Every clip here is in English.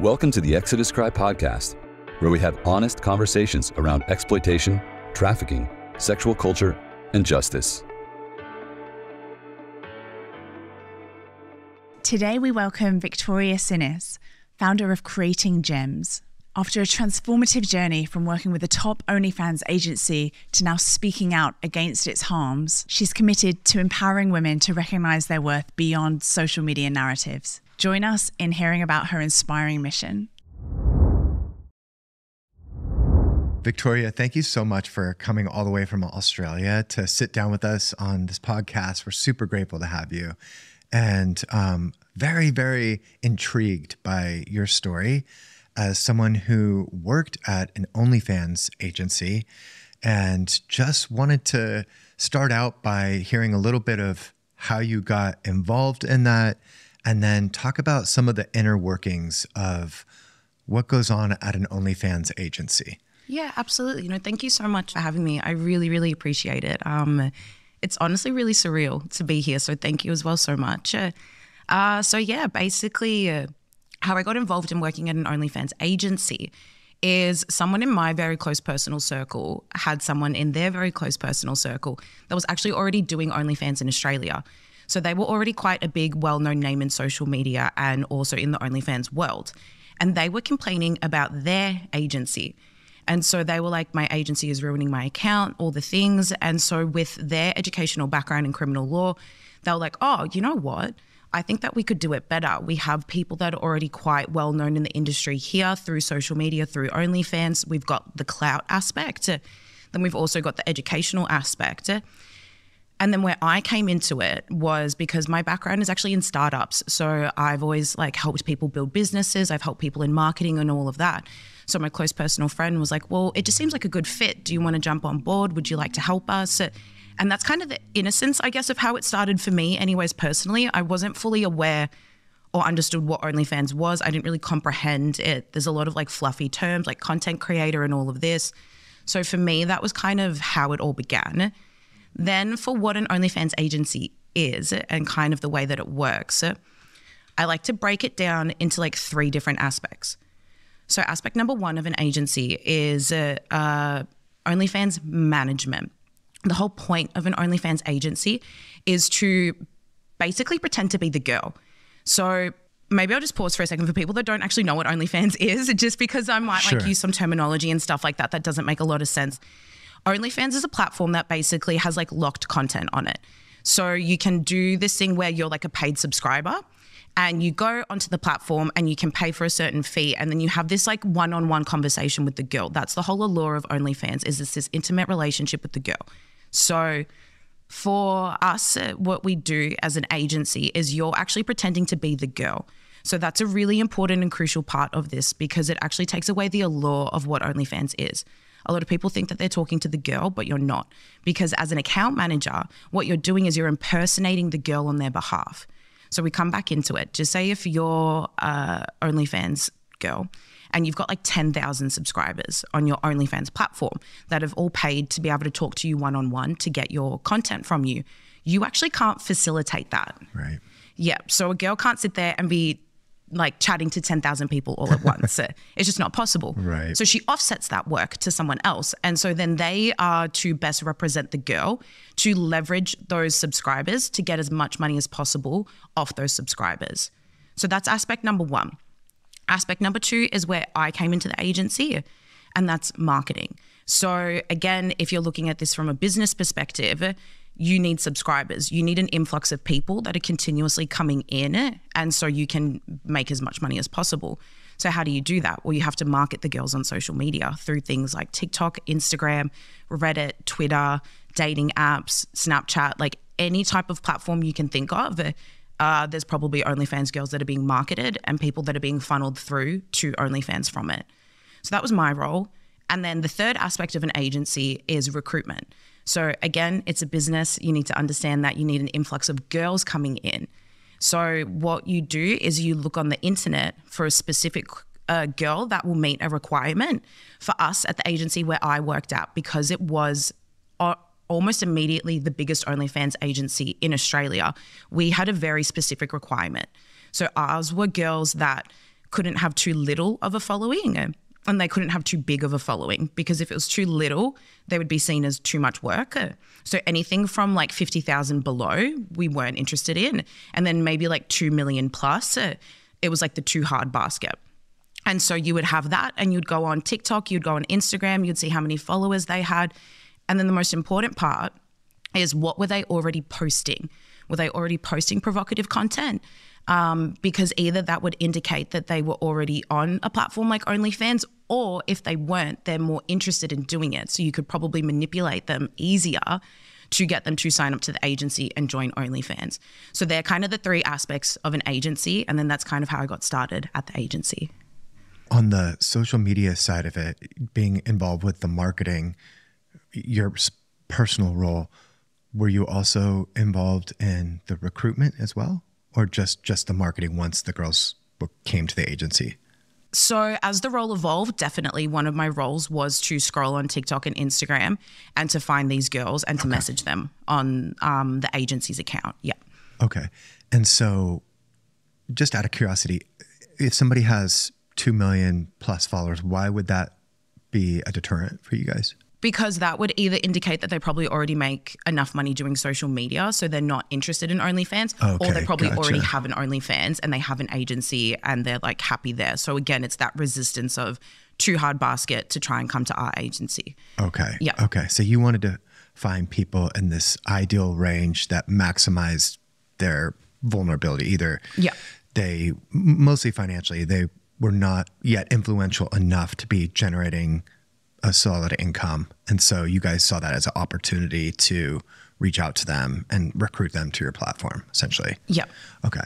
Welcome to the Exoduscry podcast, where we have honest conversations around exploitation, trafficking, sexual culture, and justice. Today we welcome Victoria Sinis, founder of Creating Gems. After a transformative journey from working with a top OnlyFans agency to now speaking out against its harms, she's committed to empowering women to recognize their worth beyond social media narratives. Join us in hearing about her inspiring mission. Victoria, thank you so much for coming all the way from Australia to sit down with us on this podcast. We're super grateful to have you, and very, very intrigued by your story as someone who worked at an OnlyFans agency, and just wanted to start out by hearing a little bit of how you got involved in that, and then talk about some of the inner workings of what goes on at an OnlyFans agency. Yeah, absolutely. Thank you so much for having me. I really, really appreciate it. It's honestly really surreal to be here. So thank you as well so much. Basically how I got involved in working at an OnlyFans agency is someone in my very close personal circle had someone in their very close personal circle that was actually already doing OnlyFans in Australia. So they were already quite a big, well-known name in social media and also in the OnlyFans world. And they were complaining about their agency. And so they were like, my agency is ruining my account, all the things. And so with their educational background in criminal law, they were like, oh, you know what? I think that we could do it better. We have people that are already quite well known in the industry here through social media, through OnlyFans. We've got the clout aspect. Then we've also got the educational aspect. And then where I came into it was because my background is actually in startups. So I've always helped people build businesses. I've helped people in marketing and all of that. So my close personal friend was like, well, it just seems like a good fit. Do you want to jump on board? Would you like to help us? And that's kind of the innocence, I guess, of how it started for me. Anyways, personally, I wasn't fully aware or understood what OnlyFans was. I didn't really comprehend it. There's a lot of fluffy terms like content creator and all of this. So for me, that was kind of how it all began. Then for what an OnlyFans agency is and kind of the way that it works, I like to break it into 3 different aspects. So aspect number 1 of an agency is OnlyFans management. The whole point of an OnlyFans agency is to basically pretend to be the girl. So maybe I'll just pause for a second for people that don't actually know what OnlyFans is, just because I might use some terminology and stuff like that doesn't make a lot of sense. OnlyFans is a platform that basically has locked content on it. So you can do this thing where you're a paid subscriber and you go onto the platform and you can pay for a certain fee, and then you have this one-on-one conversation with the girl. That's the whole allure of OnlyFans, is this intimate relationship with the girl. So for us, what we do as an agency is you're actually pretending to be the girl. So that's a really important and crucial part of this, because it actually takes away the allure of what OnlyFans is. A lot of people think that they're talking to the girl, but you're not. Because as an account manager, what you're doing is you're impersonating the girl on their behalf. So we come back into it. Just say if you're OnlyFans girl and you've got 10,000 subscribers on your OnlyFans platform that have all paid to be able to talk to you one-on-one to get your content from you, you actually can't facilitate that. Right. Yeah. So a girl can't sit there and be chatting to 10,000 people all at once. It's just not possible. Right. So she offsets that work to someone else. And so then they are to best represent the girl, to leverage those subscribers to get as much money as possible off those subscribers. So that's aspect number 1. Aspect number 2 is where I came into the agency, and that's marketing. So again, if you're looking at this from a business perspective, you need subscribers. You need an influx of people that are continuously coming in, and so you can make as much money as possible. So how do you do that? Well, you have to market the girls on social media through things like TikTok, Instagram, Reddit, Twitter, dating apps, Snapchat, any type of platform you can think of. There's probably OnlyFans girls that are being marketed and people that are being funneled through to OnlyFans from it. So that was my role. And then the third aspect of an agency is recruitment. So again, it's a business. You need to understand that you need an influx of girls coming in. So what you do is you look on the internet for a specific girl that will meet a requirement. For us at the agency where I worked at, because it was almost immediately the biggest OnlyFans agency in Australia, we had a very specific requirement. So ours were girls that couldn't have too little of a following and they couldn't have too big of a following, because if it was too little, they would be seen as too much work. So anything from like 50,000 below, we weren't interested in. And then maybe like 2 million plus, it was like the too hard basket. And so you would have that and you'd go on TikTok, you'd go on Instagram, you'd see how many followers they had. And then the most important part is, what were they already posting? Were they already posting provocative content? Because either that would indicate that they were already on a platform like OnlyFans, or if they weren't, they're more interested in doing it. So you could probably manipulate them easier to get them to sign up to the agency and join OnlyFans. So they're kind of the three aspects of an agency. And then that's kind of how I got started at the agency. On the social media side of it, being involved with the marketing, your personal role, were you also involved in the recruitment as well? Or just the marketing once the girls came to the agency? So as the role evolved, definitely one of my roles was to scroll on TikTok and Instagram and to find these girls and to message them on the agency's account. Yeah. Okay. And so just out of curiosity, if somebody has 2 million plus followers, why would that be a deterrent for you guys? Because that would either indicate that they probably already make enough money doing social media, so they're not interested in OnlyFans, or they probably already have an OnlyFans and they have an agency and they're like happy there. So again, it's that resistance of too hard basket to try and come to our agency. Okay. Yeah. Okay. So you wanted to find people in this ideal range that maximize their vulnerability. Either they, mostly financially, they were not yet influential enough to be generating a solid income. And so you guys saw that as an opportunity to reach out to them and recruit them to your platform, essentially. Yeah. Okay.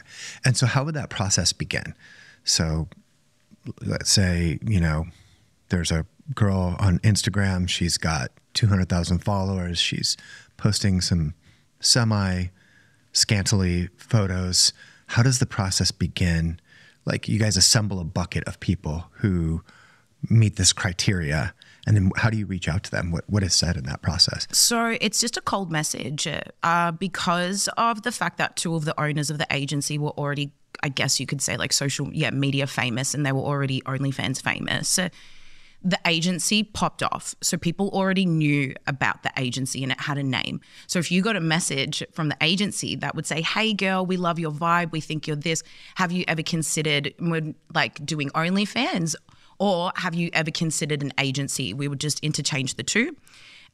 And so how would that process begin? So let's say, there's a girl on Instagram, she's got 200,000 followers. She's posting some scantily photos. How does the process begin? Like, you guys assemble a bucket of people who meet this criteria, and then how do you reach out to them? What is said in that process? So it's just a cold message because of the fact that two of the owners of the agency were already, I guess you could say, like social media famous, and they were already OnlyFans famous. The agency popped off. So people already knew about the agency and it had a name. So if you got a message from the agency that would say, hey girl, we love your vibe, we think you're this, have you ever considered like doing OnlyFans? Or have you ever considered an agency? We would just interchange the two.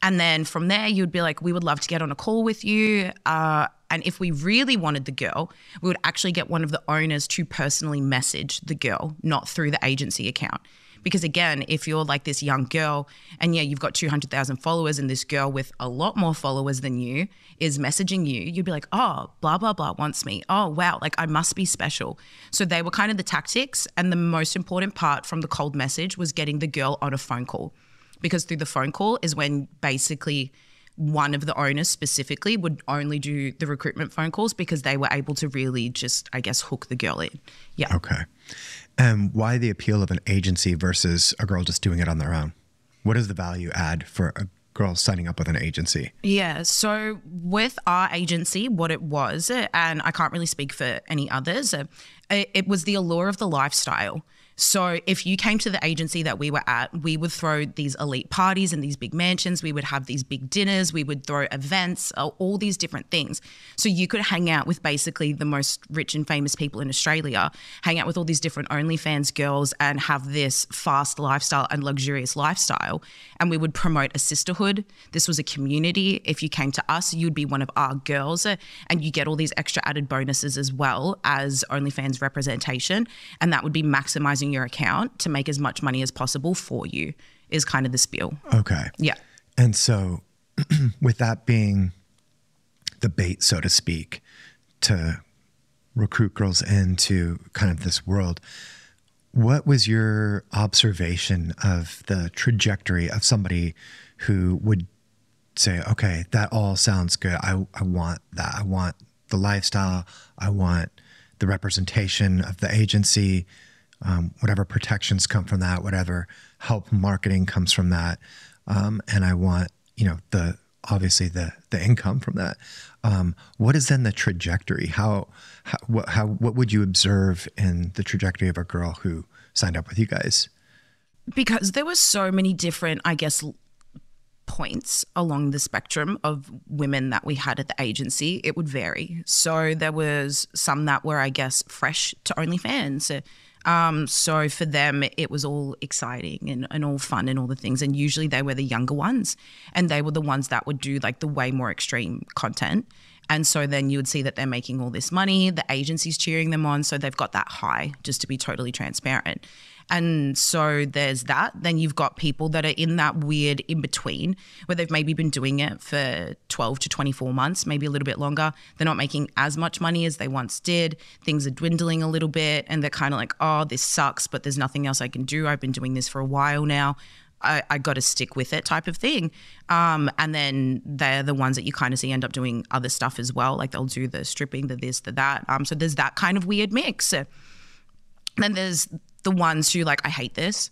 And then from there, you'd be like, we would love to get on a call with you. And if we really wanted the girl, we would actually get one of the owners to personally message the girl, not through the agency account. Because again, if you're like this young girl and you've got 200,000 followers and this girl with a lot more followers than you is messaging you, you'd be like, oh, blah, blah, blah wants me. Oh, wow, like I must be special. So they were kind of the tactics. And the most important part from the cold message was getting the girl on a phone call. Because through the phone call is when basically one of the owners specifically would only do the recruitment phone calls, because they were able to really just, I guess, hook the girl in. Yeah. Okay. And why the appeal of an agency versus a girl just doing it on their own? What is the value add for a girl signing up with an agency? Yeah, so with our agency, what it was, and I can't really speak for any others, it was the allure of the lifestyle. So if you came to the agency that we were at, we would throw these elite parties in these big mansions. We would have these big dinners. We would throw events, all these different things. So you could hang out with basically the most rich and famous people in Australia, hang out with all these different OnlyFans girls and have this fast lifestyle and luxurious lifestyle. And we would promote a sisterhood. This was a community. If you came to us, you'd be one of our girls, and you get all these extra added bonuses as well as OnlyFans representation. And that would be maximizing your account to make as much money as possible for you, is kind of the spiel. Okay. Yeah. And so with that being the bait, so to speak, to recruit girls into kind of this world, what was your observation of the trajectory of somebody who would say, okay, that all sounds good. I want that. I want the lifestyle. I want the representation of the agency. Whatever protections come from that, whatever help marketing comes from that. And I want, the obviously the income from that. What is then the trajectory? What would you observe in the trajectory of a girl who signed up with you guys? Because there were so many different, I guess, points along the spectrum of women that we had at the agency, it would vary. So there was some that were, I guess, fresh to OnlyFans. So for them, it was all exciting and all fun and all the things. And usually they were the younger ones, and they were the ones that would do like the way more extreme content. And so then you would see that they're making all this money, the agency's cheering them on. So they've got that high, just to be totally transparent. And so there's that. Then you've got people that are in that weird in between where they've maybe been doing it for 12 to 24 months, maybe a little bit longer. They're not making as much money as they once did. Things are dwindling a little bit and they're kind of like, oh, this sucks, but there's nothing else I can do. I've been doing this for a while now. I got to stick with it type of thing. And then they're the ones that you kind of see end up doing other stuff as well. Like they'll do the stripping, the this, the that. So there's that kind of weird mix. Then there's the ones who like, I hate this.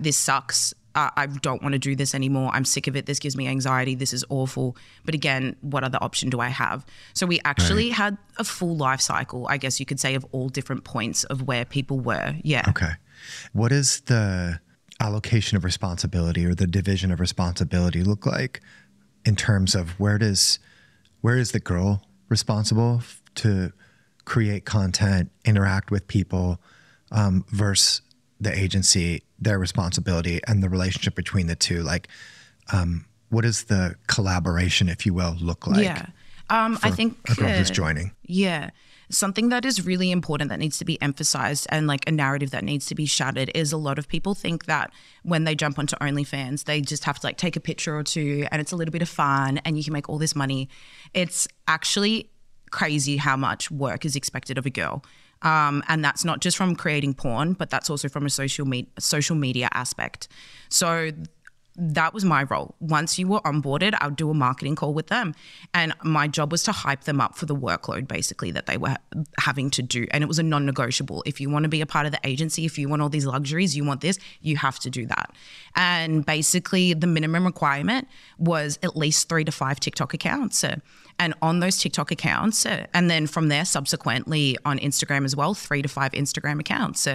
This sucks. I don't want to do this anymore. I'm sick of it. This gives me anxiety. This is awful. But again, what other option do I have? So we actually had a full life cycle, I guess you could say, of all different points of where people were. Yeah. Okay. What is the allocation of responsibility or the division of responsibility look like in terms of where is the girl responsible to create content, interact with people, versus the agency, their responsibility, and the relationship between the two? Like, what does the collaboration, if you will, look like? Yeah. I think a girl who's joining. Yeah. Something that is really important that needs to be emphasized and like a narrative that needs to be shattered is a lot of people think that when they jump onto OnlyFans, they just have to like take a picture or two and it's a little bit of fun and you can make all this money. It's actually crazy how much work is expected of a girl. And that's not just from creating porn, but that's also from a social media aspect. So that was my role. Once you were onboarded, I would do a marketing call with them. And my job was to hype them up for the workload basically that they were having to do. And it was a non-negotiable. If you want to be a part of the agency, if you want all these luxuries, you want this, you have to do that. And basically the minimum requirement was at least 3 to 5 TikTok accounts. And on those TikTok accounts, and then from there subsequently on Instagram as well, 3 to 5 Instagram accounts.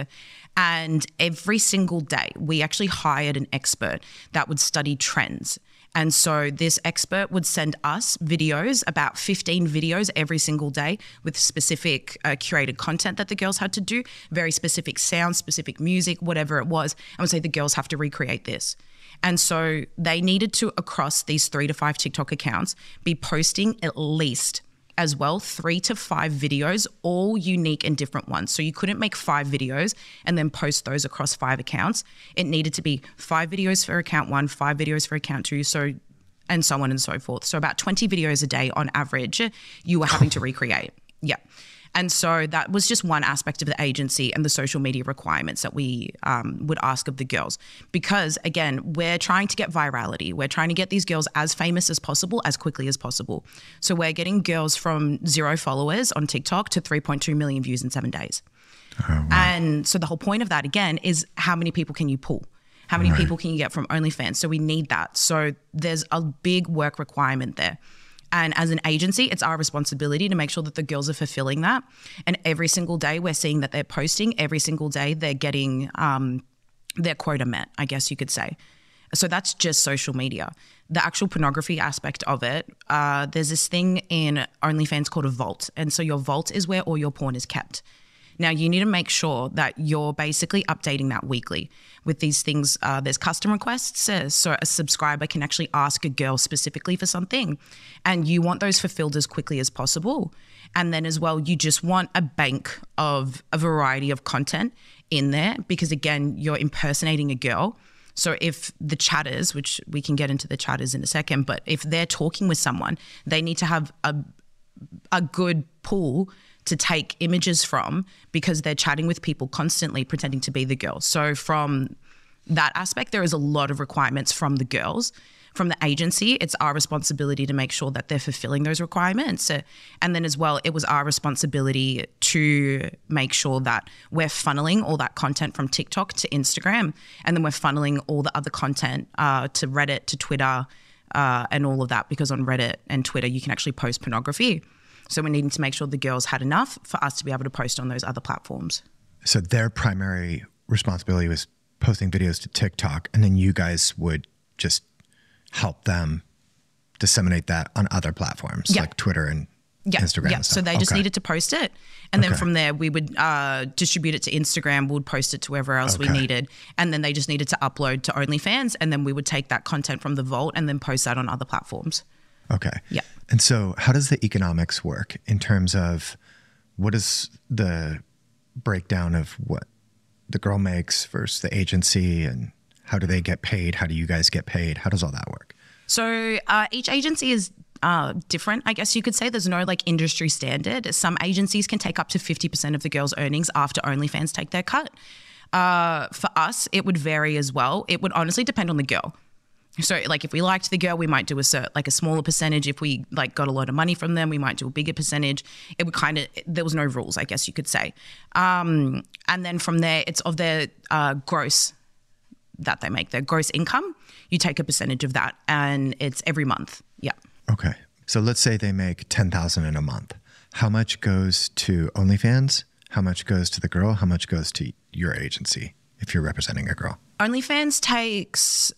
And every single day, we actually hired an expert that would study trends. And so this expert would send us videos, about 15 videos every single day with specific curated content that the girls had to do, very specific sound, specific music, whatever it was. And would say the girls have to recreate this. And so they needed to, across these 3 to 5 TikTok accounts, be posting at least as well 3 to 5 videos, all unique and different ones. So you couldn't make 5 videos and then post those across 5 accounts. It needed to be 5 videos for account 1, 5 videos for account 2, and so on and so forth. So about 20 videos a day on average you were having to recreate. Yeah. And so that was just one aspect of the agency and the social media requirements that we would ask of the girls. Because again, we're trying to get virality. We're trying to get these girls as famous as possible, as quickly as possible. So we're getting girls from 0 followers on TikTok to 3.2 million views in 7 days. Oh, wow. And so the whole point of that, again, is how many people can you pull? How many people can you get from OnlyFans? So we need that. So there's a big work requirement there. And as an agency, it's our responsibility to make sure that the girls are fulfilling that. And every single day we're seeing that they're posting. Every single day they're getting their quota met, I guess you could say. So that's just social media. The actual pornography aspect of it, there's this thing in OnlyFans called a vault. And so your vault is where all your porn is kept. Now, you need to make sure that you're basically updating that weekly with these things. There's custom requests. So a subscriber can actually ask a girl specifically for something, and you want those fulfilled as quickly as possible. And then as well, you just want a bank of a variety of content in there because, again, you're impersonating a girl. So if the chatters, which we can get into the chatters in a second, but if they're talking with someone, they need to have a good pool to take images from because they're chatting with people constantly pretending to be the girl. So from that aspect, there is a lot of requirements from the girls. From the agency, it's our responsibility to make sure that they're fulfilling those requirements. And then as well, it was our responsibility to make sure that we're funneling all that content from TikTok to Instagram. And then we're funneling all the other content to Reddit, to Twitter, and all of that, because on Reddit and Twitter, you can actually post pornography. So we're needing to make sure the girls had enough for us to be able to post on those other platforms. So their primary responsibility was posting videos to TikTok, and then you guys would just help them disseminate that on other platforms like Twitter and Instagram. Yeah, and stuff. So they just needed to post it. And then from there, we would distribute it to Instagram. We'd post it to wherever else we needed. And then they just needed to upload to OnlyFans. And then we would take that content from the vault and then post that on other platforms. Okay. Yeah. And so how does the economics work in terms of what is the breakdown of what the girl makes versus the agency, and how do they get paid? How do you guys get paid? How does all that work? So each agency is different, I guess you could say. There's no like industry standard. Some agencies can take up to 50% of the girls' earnings after OnlyFans take their cut. For us, it would vary as well. It would honestly depend on the girl. So like if we liked the girl, we might do a smaller percentage. If we like got a lot of money from them, we might do a bigger percentage. It would there was no rules, I guess you could say. And then from there, it's of their gross that they make, their gross income. You take a percentage of that, and it's every month. Yeah. Okay. So let's say they make $10,000 in a month. How much goes to OnlyFans? How much goes to the girl? How much goes to your agency if you're representing a girl? OnlyFans takes,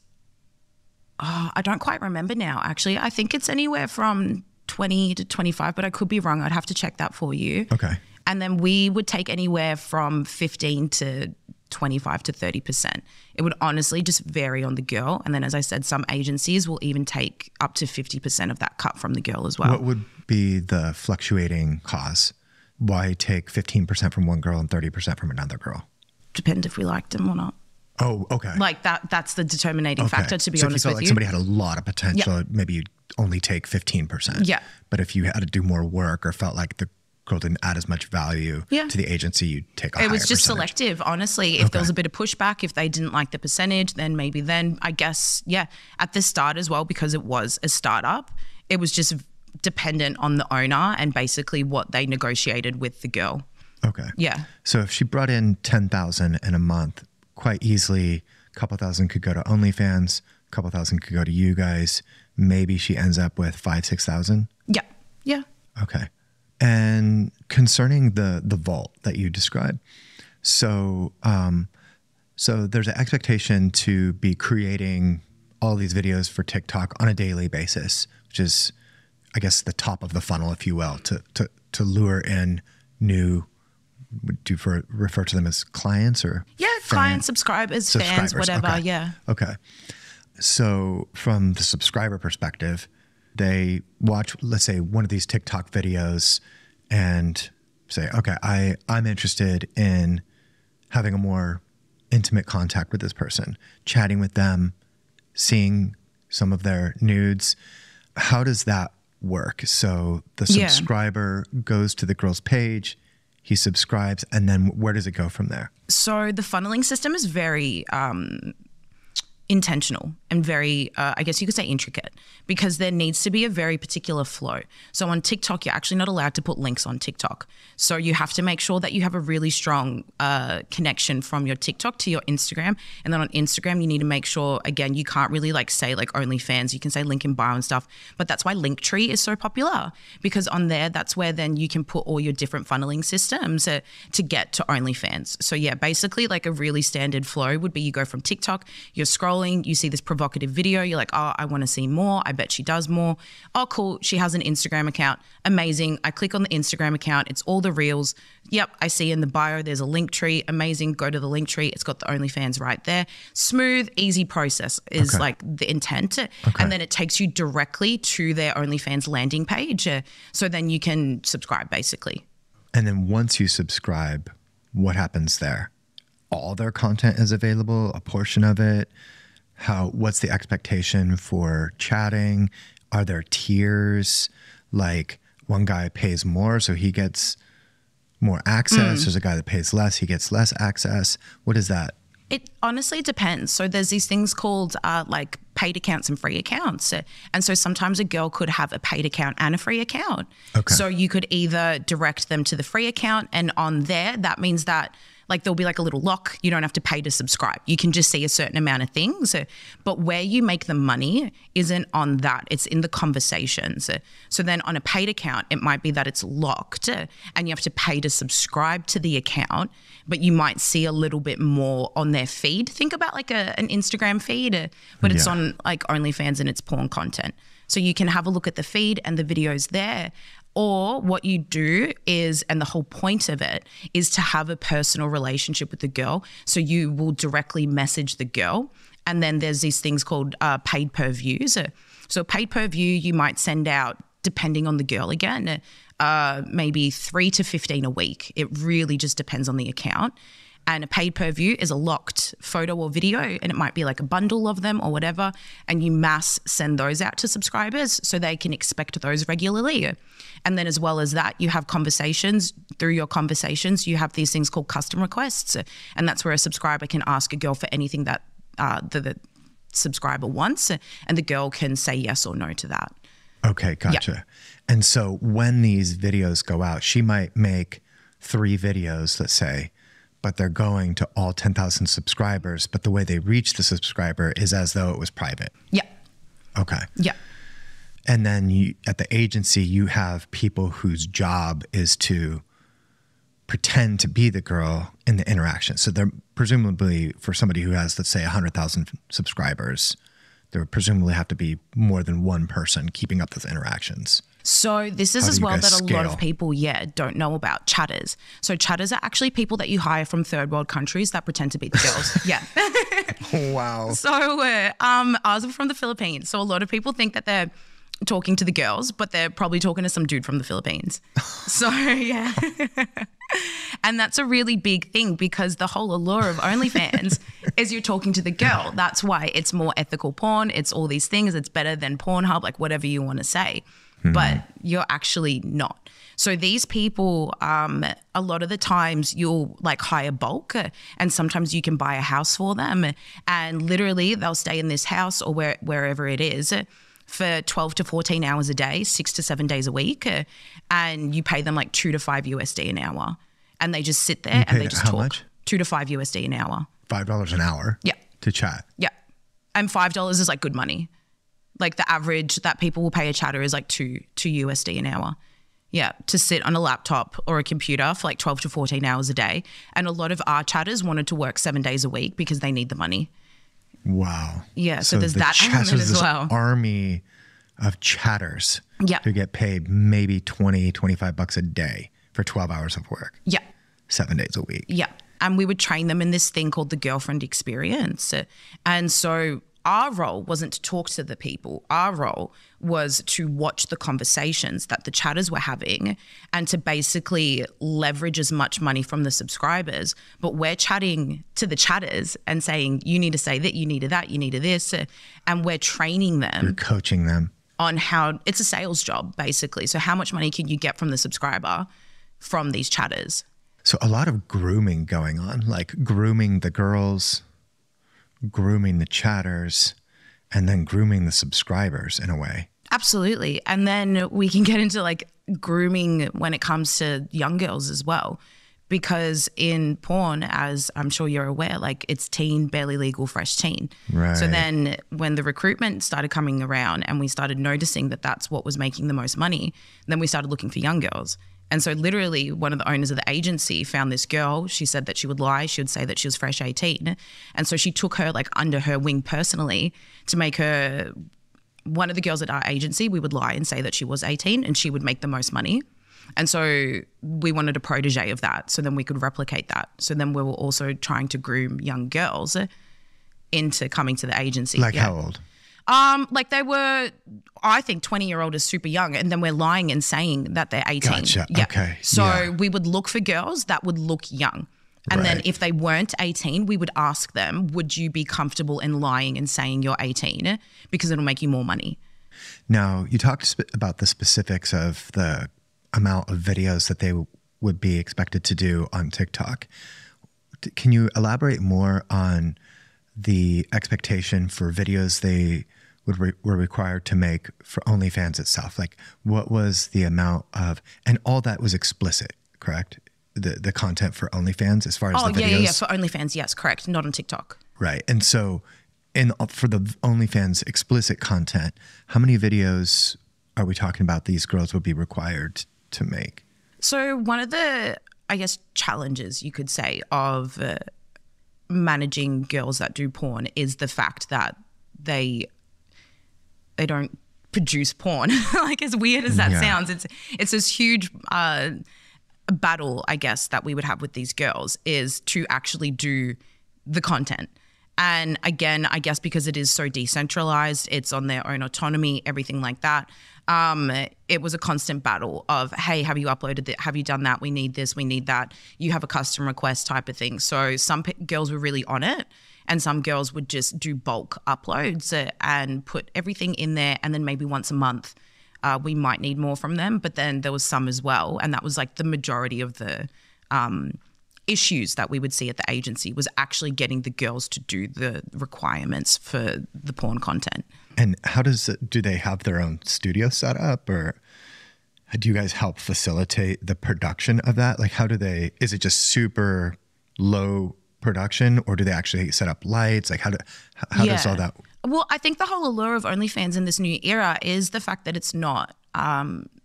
I don't quite remember now, actually. I think it's anywhere from 20 to 25, but I could be wrong. I'd have to check that for you. Okay. And then we would take anywhere from 15 to 25 to 30%. It would honestly just vary on the girl. And then, as I said, some agencies will even take up to 50% of that cut from the girl as well. What would be the fluctuating cause? Why take 15% from one girl and 30% from another girl? Depends if we liked them or not. Oh, okay. Like that's the determining factor, to be honest with you. So if you felt like somebody had a lot of potential, maybe you'd only take 15%. Yeah. But if you had to do more work or felt like the girl didn't add as much value to the agency, you'd take a higher percentage. It was just selective, honestly. If there was a bit of pushback, if they didn't like the percentage, then I guess, at the start as well, because it was a startup, it was just dependent on the owner and basically what they negotiated with the girl. Okay. Yeah. So if she brought in $10,000 in a month, quite easily, a couple thousand could go to OnlyFans, a couple thousand could go to you guys. Maybe she ends up with $5,000-$6,000. Yeah. Yeah. Okay. And concerning the vault that you described, so there's an expectation to be creating all these videos for TikTok on a daily basis, which is, I guess, the top of the funnel, if you will, to lure in new. Would you refer to them as clients or clients, subscribers, fans, whatever. Okay. Yeah. Okay. So from the subscriber perspective, they watch, let's say, one of these TikTok videos and say, okay, I'm interested in having a more intimate contact with this person, chatting with them, seeing some of their nudes. How does that work? So the subscriber goes to the girl's page, he subscribes, and then where does it go from there? So the funneling system is very intentional and very, I guess you could say intricate, because there needs to be a very particular flow. So on TikTok, you're actually not allowed to put links on TikTok. So you have to make sure that you have a really strong connection from your TikTok to your Instagram. And then on Instagram, you need to make sure, again, you can't really say OnlyFans. You can say link in bio and stuff, but that's why Linktree is so popular, because on there, that's where then you can put all your different funneling systems to get to OnlyFans. So basically a really standard flow would be you go from TikTok, you're scrolling, you see this provocative video, you're like, oh, I want to see more. I bet she does more. Oh, cool. She has an Instagram account. Amazing. I click on the Instagram account. It's all the reels. Yep. I see in the bio, there's a Linktree. Amazing. Go to the Linktree. It's got the OnlyFans right there. Smooth, easy process is the intent. Okay. And then it takes you directly to their OnlyFans landing page. So then you can subscribe basically. And then once you subscribe, what happens there? All their content is available, a portion of it. What's the expectation for chatting? Are there tiers? Like one guy pays more, so he gets more access. There's a guy that pays less, he gets less access. What is that? It honestly depends. So there's these things called paid accounts and free accounts. And so sometimes a girl could have a paid account and a free account. Okay. So you could either direct them to the free account, and on there, that means that Like there'll be like a little lock. You don't have to pay to subscribe. You can just see a certain amount of things. But where you make the money isn't on that. It's in the conversations. So then on a paid account, it might be that it's locked and you have to pay to subscribe to the account, but you might see a little bit more on their feed. Think about like an Instagram feed, but it's on like OnlyFans and it's porn content. So you can have a look at the feed and the videos there. Or what you do is, and the whole point of it is to have a personal relationship with the girl. So you will directly message the girl. And then there's these things called paid per views. So paid per view, you might send out, depending on the girl again, maybe 3 to 15 a week. It really just depends on the account. And a paid per view is a locked photo or video, and it might be like a bundle of them or whatever, and you mass send those out to subscribers so they can expect those regularly. And then as well as that, you have conversations. Through your conversations, you have these things called custom requests, and that's where a subscriber can ask a girl for anything that the subscriber wants, and the girl can say yes or no to that. Okay, gotcha. Yeah. And so when these videos go out, she might make 3 videos, let's say, but they're going to all 10,000 subscribers, but the way they reach the subscriber is as though it was private. Yeah. Okay. Yeah. And then at the agency, you have people whose job is to pretend to be the girl in the interaction. So they're presumably, for somebody who has, let's say, 100,000 subscribers, there would presumably have to be more than one person keeping up those interactions. So this is as well that a lot of people, don't know about chatters. So chatters are actually people that you hire from third world countries that pretend to be the girls. Yeah. Wow. So ours are from the Philippines. So a lot of people think that they're talking to the girls, but they're probably talking to some dude from the Philippines. So yeah. And that's a really big thing because the whole allure of OnlyFans is you're talking to the girl. That's why it's more ethical porn. It's all these things. It's better than Pornhub, like whatever you want to say. But you're actually not. So these people, a lot of the times you'll like hire bulk and sometimes you can buy a house for them and literally they'll stay in this house or wherever it is for 12 to 14 hours a day, 6 to 7 days a week. And you pay them like $2 to $5 USD an hour. And they just sit there and they just talk. How much? $2 to $5 USD an hour. $5 an hour? Yeah. To chat? Yeah. And $5 is like good money. Like the average that people will pay a chatter is like $2 USD an hour. Yeah, to sit on a laptop or a computer for like 12 to 14 hours a day. And a lot of our chatters wanted to work 7 days a week because they need the money. Wow. Yeah, so there's that element as well. Army of chatters who get paid maybe 20, 25 bucks a day for 12 hours of work. Yeah. 7 days a week. Yeah. And we would train them in this thing called the girlfriend experience. And so our role wasn't to talk to the people. Our role was to watch the conversations that the chatters were having and to basically leverage as much money from the subscribers. But we're chatting to the chatters and saying, you need to say that, you need to that, you need to this. And we're training them. You're coaching them. On how, it's a sales job basically. So how much money can you get from the subscriber from these chatters? So a lot of grooming going on, like grooming the girls, grooming the chatters, and then grooming the subscribers in a way. Absolutely. And then we can get into like grooming when it comes to young girls as well. Because in porn, as I'm sure you're aware, like it's teen, barely legal, fresh teen. Right. So then when the recruitment started coming around and we started noticing that that's what was making the most money, then we started looking for young girls. And so literally one of the owners of the agency found this girl. She said that she would lie. She would say that she was fresh 18. And so she took her like under her wing personally to make her one of the girls at our agency. We would lie and say that she was 18 and she would make the most money. And so we wanted a protege of that so then we could replicate that. So then we were also trying to groom young girls into coming to the agency. Like how old? Like they were, I think 20-year-old is super young and then we're lying and saying that they're 18. Gotcha. Yeah. Okay. So we would look for girls that would look young. And then if they weren't 18, we would ask them, would you be comfortable in lying and saying you're 18? Because it'll make you more money. Now, you talked about the specifics of the amount of videos that they would be expected to do on TikTok. Can you elaborate more on the expectation for videos they were required to make for OnlyFans itself? Like what was the amount of, and all that was explicit, correct? the content for OnlyFans as far as the videos? Yeah. For OnlyFans, yes, correct. Not on TikTok. Right. And so for the OnlyFans explicit content, how many videos are we talking about these girls would be required to make? So one of the, I guess, challenges you could say of managing girls that do porn is the fact that they don't produce porn. Like, as weird as that sounds, it's this huge battle, I guess, that we would have with these girls is to actually do the content. And again, I guess because it is so decentralized, it's on their own autonomy, everything like that. It was a constant battle of, hey, have you uploaded it? Have you done that? We need this, we need that. You have a custom request type of thing. So some girls were really on it, and some girls would just do bulk uploads and put everything in there. And then maybe once a month, we might need more from them. But then there was some as well. And that was like the majority of the issues that we would see at the agency was actually getting the girls to do the requirements for the porn content. And how do they have their own studio set up, or do you guys help facilitate the production of that? Like, is it just super low production, or do they actually set up lights? Like, how does all that? Well, I think the whole allure of OnlyFans in this new era is the fact that it's not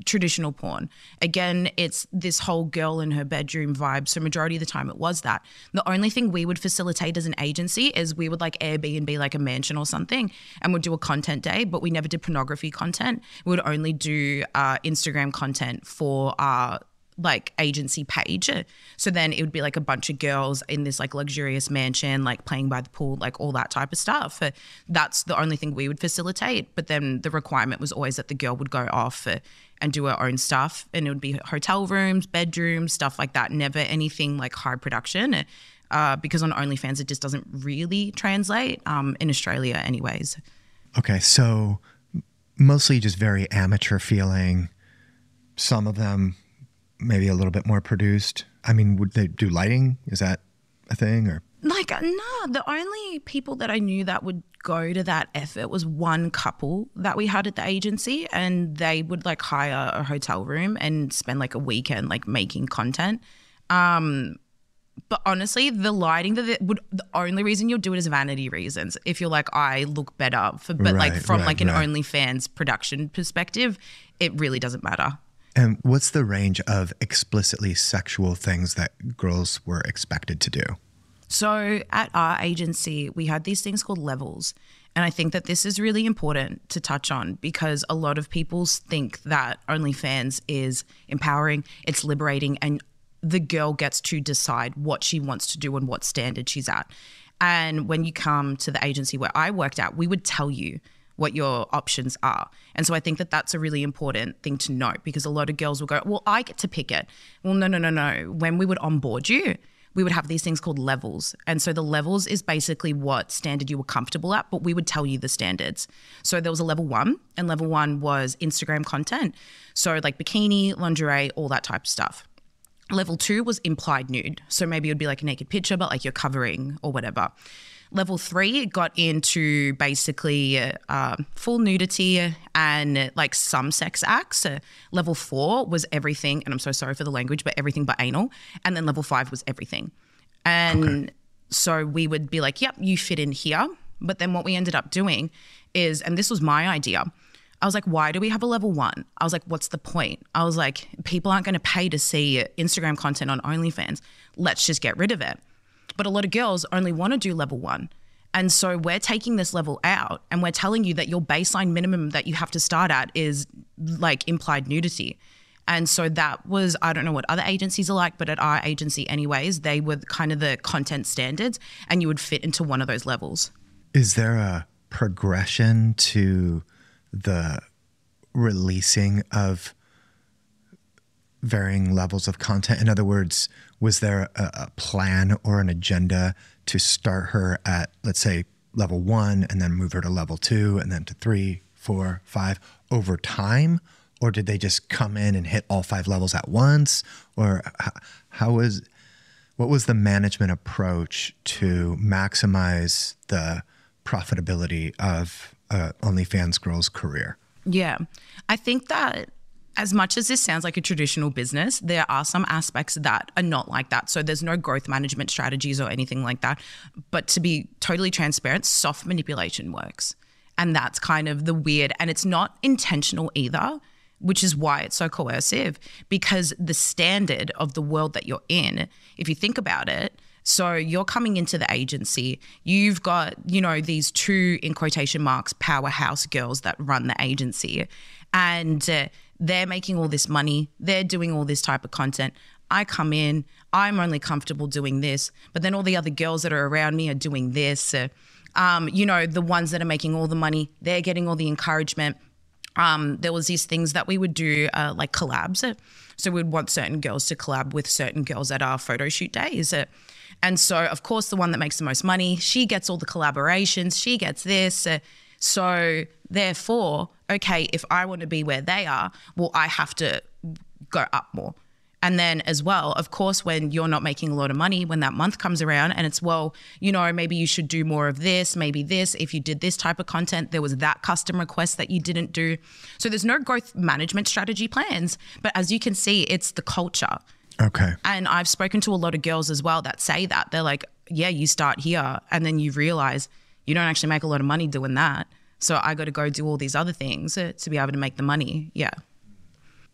traditional porn. Again, it's this whole girl in her bedroom vibe. So majority of the time it was that. The only thing we would facilitate as an agency is we would like Airbnb like a mansion or something, and we'd do a content day, but we never did pornography content. We would only do Instagram content for our like agency page. So then it would be like a bunch of girls in this like luxurious mansion, like playing by the pool, like all that type of stuff. That's the only thing we would facilitate. But then the requirement was always that the girl would go off and do her own stuff, and it would be hotel rooms, bedrooms, stuff like that. Never anything like high production, because on OnlyFans it just doesn't really translate in Australia anyways. Okay, so mostly just very amateur feeling. Some of them maybe a little bit more produced. I mean, would they do lighting? Is that a thing? Or like, no, the only people that I knew that would go to that effort was one couple that we had at the agency, and they would like hire a hotel room and spend like a weekend like making content. But honestly, the lighting the only reason you'll do it is vanity reasons. If you're like, I look better but like from an OnlyFans production perspective, it really doesn't matter. And what's the range of explicitly sexual things that girls were expected to do? So at our agency, we had these things called levels. And I think that this is really important to touch on, because a lot of people think that OnlyFans is empowering, it's liberating, and the girl gets to decide what she wants to do and what standard she's at. And when you come to the agency where I worked at, we would tell you what your options are. And so I think that that's a really important thing to note, because a lot of girls will go, well, I get to pick it. Well, no. When we would onboard you, we would have these things called levels. And so the levels is basically what standard you were comfortable at, but we would tell you the standards. So there was a level 1, and level 1 was Instagram content. So like bikini, lingerie, all that type of stuff. Level 2 was implied nude. So maybe it would be like a naked picture, but like you're covering or whatever. Level 3 got into basically full nudity and like some sex acts. Level 4 was everything, and I'm so sorry for the language, but everything but anal. And then level 5 was everything. And so we would be like, yep, you fit in here. But then what we ended up doing is, and this was my idea, I was like, why do we have a level 1? I was like, what's the point? I was like, people aren't going to pay to see Instagram content on OnlyFans. Let's just get rid of it. But a lot of girls only want to do level 1. And so we're taking this level out, and we're telling you that your baseline minimum that you have to start at is like implied nudity. And so that was, I don't know what other agencies are like, but at our agency anyways, they were kind of the content standards, and you would fit into one of those levels. Is there a progression to the releasing of varying levels of content? In other words, was there a plan or an agenda to start her at, let's say, level 1 and then move her to level 2 and then to 3, 4, 5 over time? Or did they just come in and hit all 5 levels at once? Or what was the management approach to maximize the profitability of OnlyFans girl's career? Yeah, I think that As much as this sounds like a traditional business, there are some aspects that are not like that. So there's no growth management strategies or anything like that. But to be totally transparent, soft manipulation works. And that's kind of the weird, and it's not intentional either, which is why it's so coercive, because the standard of the world that you're in, if you think about it, so you're coming into the agency, you've got, these two, in quotation marks, powerhouse girls that run the agency, and they're making all this money, they're doing all this type of content. I come in, I'm only comfortable doing this, but then all the other girls that are around me are doing this. The ones that are making all the money, they're getting all the encouragement. There was these things that we would do like collabs. So we'd want certain girls to collab with certain girls at our photo shoot days. And so, of course, the one that makes the most money, she gets all the collaborations, she gets this. So therefore, okay, if I want to be where they are, well, I have to go up more. And then as well, of course, when you're not making a lot of money, when that month comes around and it's, well, maybe you should do more of this, maybe this. If you did this type of content, there was that custom request that you didn't do. So there's no growth management strategy plans. But as you can see, it's the culture. Okay. And I've spoken to a lot of girls as well that say that. They're like, yeah, you start here and then you realize you don't actually make a lot of money doing that. So I got to go do all these other things to be able to make the money. Yeah.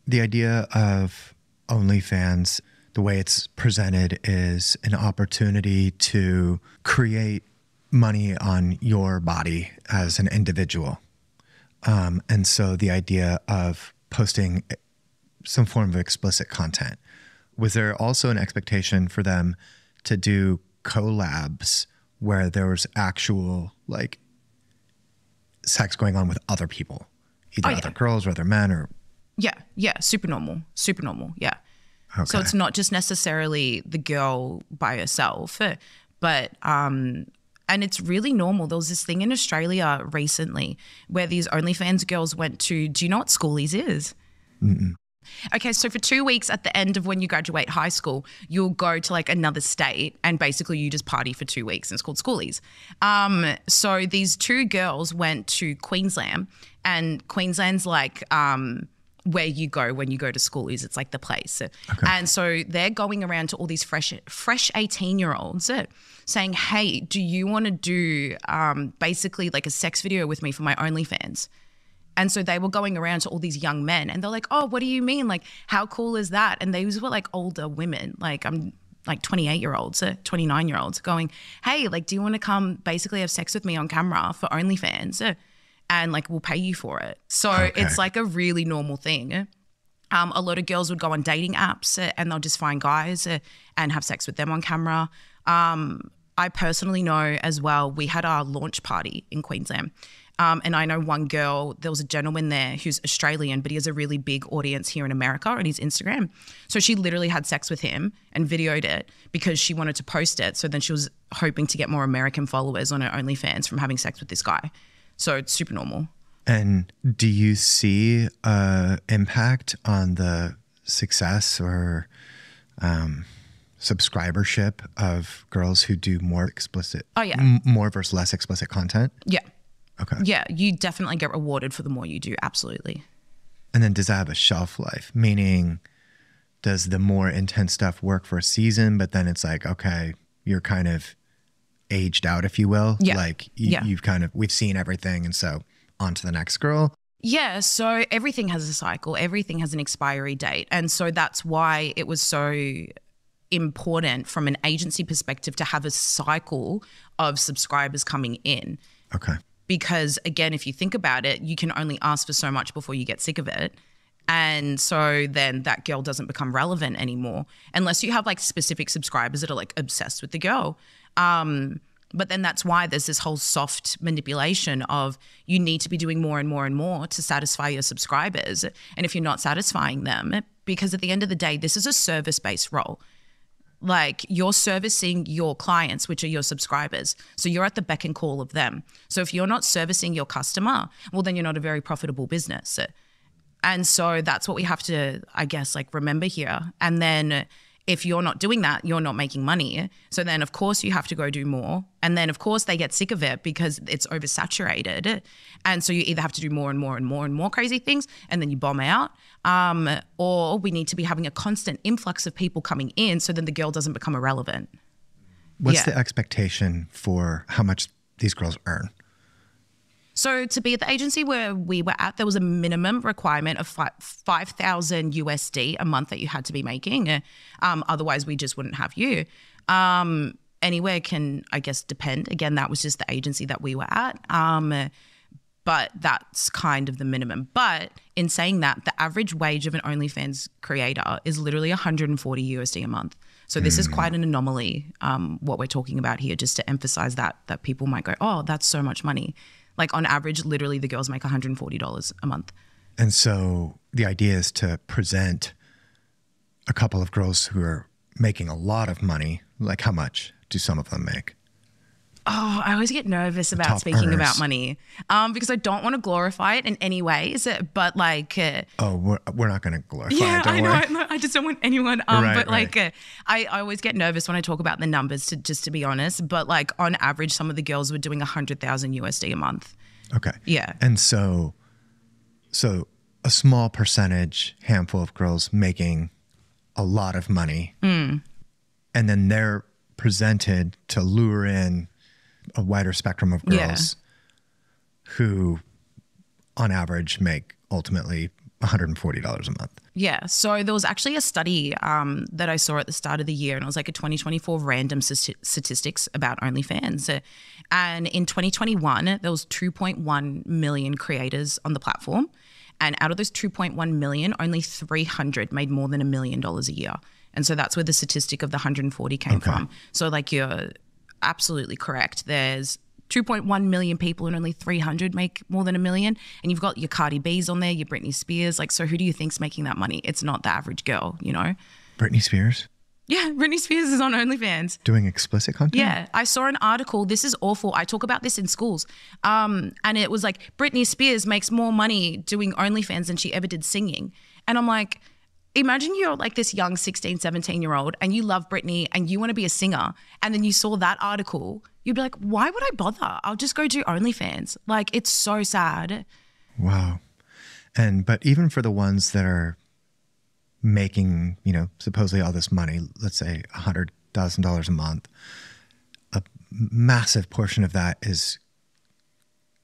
The idea of OnlyFans, the way it's presented, is an opportunity to create money on your body as an individual. And so the idea of posting some form of explicit content, was there also an expectation for them to do collabs where there was actual like sex going on with other people, either other girls or other men or... Yeah, super normal, yeah. Okay. So it's not just necessarily the girl by herself, but and it's really normal. There was this thing in Australia recently where these OnlyFans girls went to, do you know what schoolies is? Mm-mm. Okay, so for 2 weeks at the end of when you graduate high school, you'll go to like another state and basically you just party for 2 weeks and it's called schoolies. So these two girls went to Queensland, and Queensland's like where you go when you go to schoolies. It's like the place. Okay. And so they're going around to all these fresh 18-year-olds saying, hey, do you want to do basically like a sex video with me for my OnlyFans? And so they were going around to all these young men and they're like, oh, what do you mean? Like, how cool is that? And these were like older women, like 28-year-olds, 29-year-olds going, hey, like, do you want to come basically have sex with me on camera for OnlyFans? And like, we'll pay you for it. So It's like a really normal thing. A lot of girls would go on dating apps and they'll just find guys and have sex with them on camera. I personally know as well, we had our launch party in Queensland. And I know one girl, there was a gentleman there who's Australian, but he has a really big audience here in America on his Instagram. So she literally had sex with him and videoed it because she wanted to post it. So then she was hoping to get more American followers on her OnlyFans from having sex with this guy. So it's super normal. And do you see impact on the success or subscribership of girls who do more explicit, more versus less explicit content? Yeah. Okay. Yeah, you definitely get rewarded for the more you do. Absolutely. And then does that have a shelf life? Meaning, does the more intense stuff work for a season, but then it's like, okay, you're kind of aged out, if you will? Yeah. Like you've kind of, we've seen everything. And so on to the next girl. Yeah. So everything has a cycle. Everything has an expiry date. And so that's why it was so important from an agency perspective to have a cycle of subscribers coming in. Okay. Because again, if you think about it, you can only ask for so much before you get sick of it. And so then that girl doesn't become relevant anymore unless you have like specific subscribers that are like obsessed with the girl. But then that's why there's this whole soft manipulation of you need to be doing more and more and more to satisfy your subscribers. And if you're not satisfying them, because at the end of the day, this is a service-based role. Like you're servicing your clients, which are your subscribers. So you're at the beck and call of them. So if you're not servicing your customer, well, then you're not a very profitable business. And so that's what we have to, I guess, like remember here. And then if you're not doing that, you're not making money. So then, of course, you have to go do more. And then, of course, they get sick of it because it's oversaturated. And so you either have to do more and more and more and more crazy things, and then you bomb out. Or we need to be having a constant influx of people coming in so then the girl doesn't become irrelevant. What's the expectation for how much these girls earn? So to be at the agency where we were at, there was a minimum requirement of 5,000 USD a month that you had to be making. Otherwise, we just wouldn't have you. Anywhere can, I guess, depend. Again, that was just the agency that we were at. But that's kind of the minimum. But in saying that, the average wage of an OnlyFans creator is literally 140 USD a month. So this is quite an anomaly, what we're talking about here, just to emphasize that people might go, oh, that's so much money. Like on average, literally the girls make $140 a month. And so the idea is to present a couple of girls who are making a lot of money. Like how much do some of them make? Oh, I always get nervous about speaking about money because I don't want to glorify it in any ways. But like, we're not going to glorify it. Yeah, Don't I know. worry. I just don't want anyone. I always get nervous when I talk about the numbers. To be honest, but like on average, some of the girls were doing 100,000 USD a month. Okay. Yeah. And so a small percentage, handful of girls making a lot of money, and then they're presented to lure in a wider spectrum of girls who on average make ultimately $140 a month. Yeah. So there was actually a study that I saw at the start of the year, and it was like a 2024 random statistics about OnlyFans. And in 2021, there was 2.1 million creators on the platform. And out of those 2.1 million, only 300 made more than $1 million a year. And so that's where the statistic of the 140 came from. So like you're absolutely correct. There's 2.1 million people and only 300 make more than $1 million. And you've got your Cardi B's on there, your Britney Spears. Like, so who do you think's making that money? It's not the average girl, you know? Britney Spears? Yeah, Britney Spears is on OnlyFans. Doing explicit content? Yeah, I saw an article. This is awful. I talk about this in schools. And it was like, Britney Spears makes more money doing OnlyFans than she ever did singing. And I'm like, imagine you're like this young 16, 17-year-old and you love Britney and you want to be a singer, and then you saw that article, you'd be like, why would I bother? I'll just go do OnlyFans. Like, it's so sad. Wow. But even for the ones that are making, supposedly all this money, let's say $100,000 a month, a massive portion of that is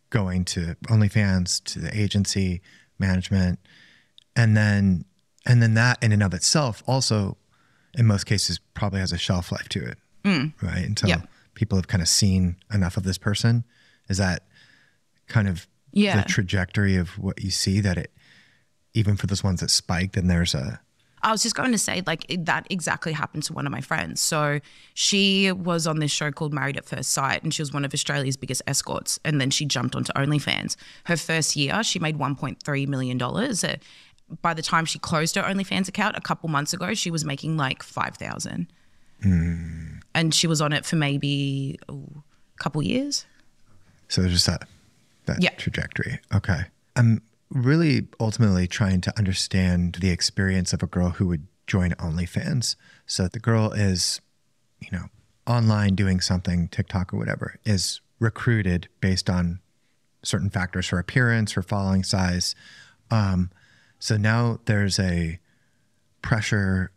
going to OnlyFans, to the agency, management, and then that in and of itself also, in most cases, probably has a shelf life to it, right? Until people have kind of seen enough of this person. Is that kind of the trajectory of what you see, that it, even for those ones that spike, then there's a... I was just going to say, like, that exactly happened to one of my friends. So she was on this show called Married at First Sight, and she was one of Australia's biggest escorts. And then she jumped onto OnlyFans. Her first year, she made $1.3 million. By the time she closed her OnlyFans account a couple months ago, she was making like $5,000. And she was on it for maybe a couple years. So there's just that trajectory. Okay. I'm really ultimately trying to understand the experience of a girl who would join OnlyFans. So the girl is, online doing something, TikTok or whatever, is recruited based on certain factors, her appearance, her following size. So now there's a pressure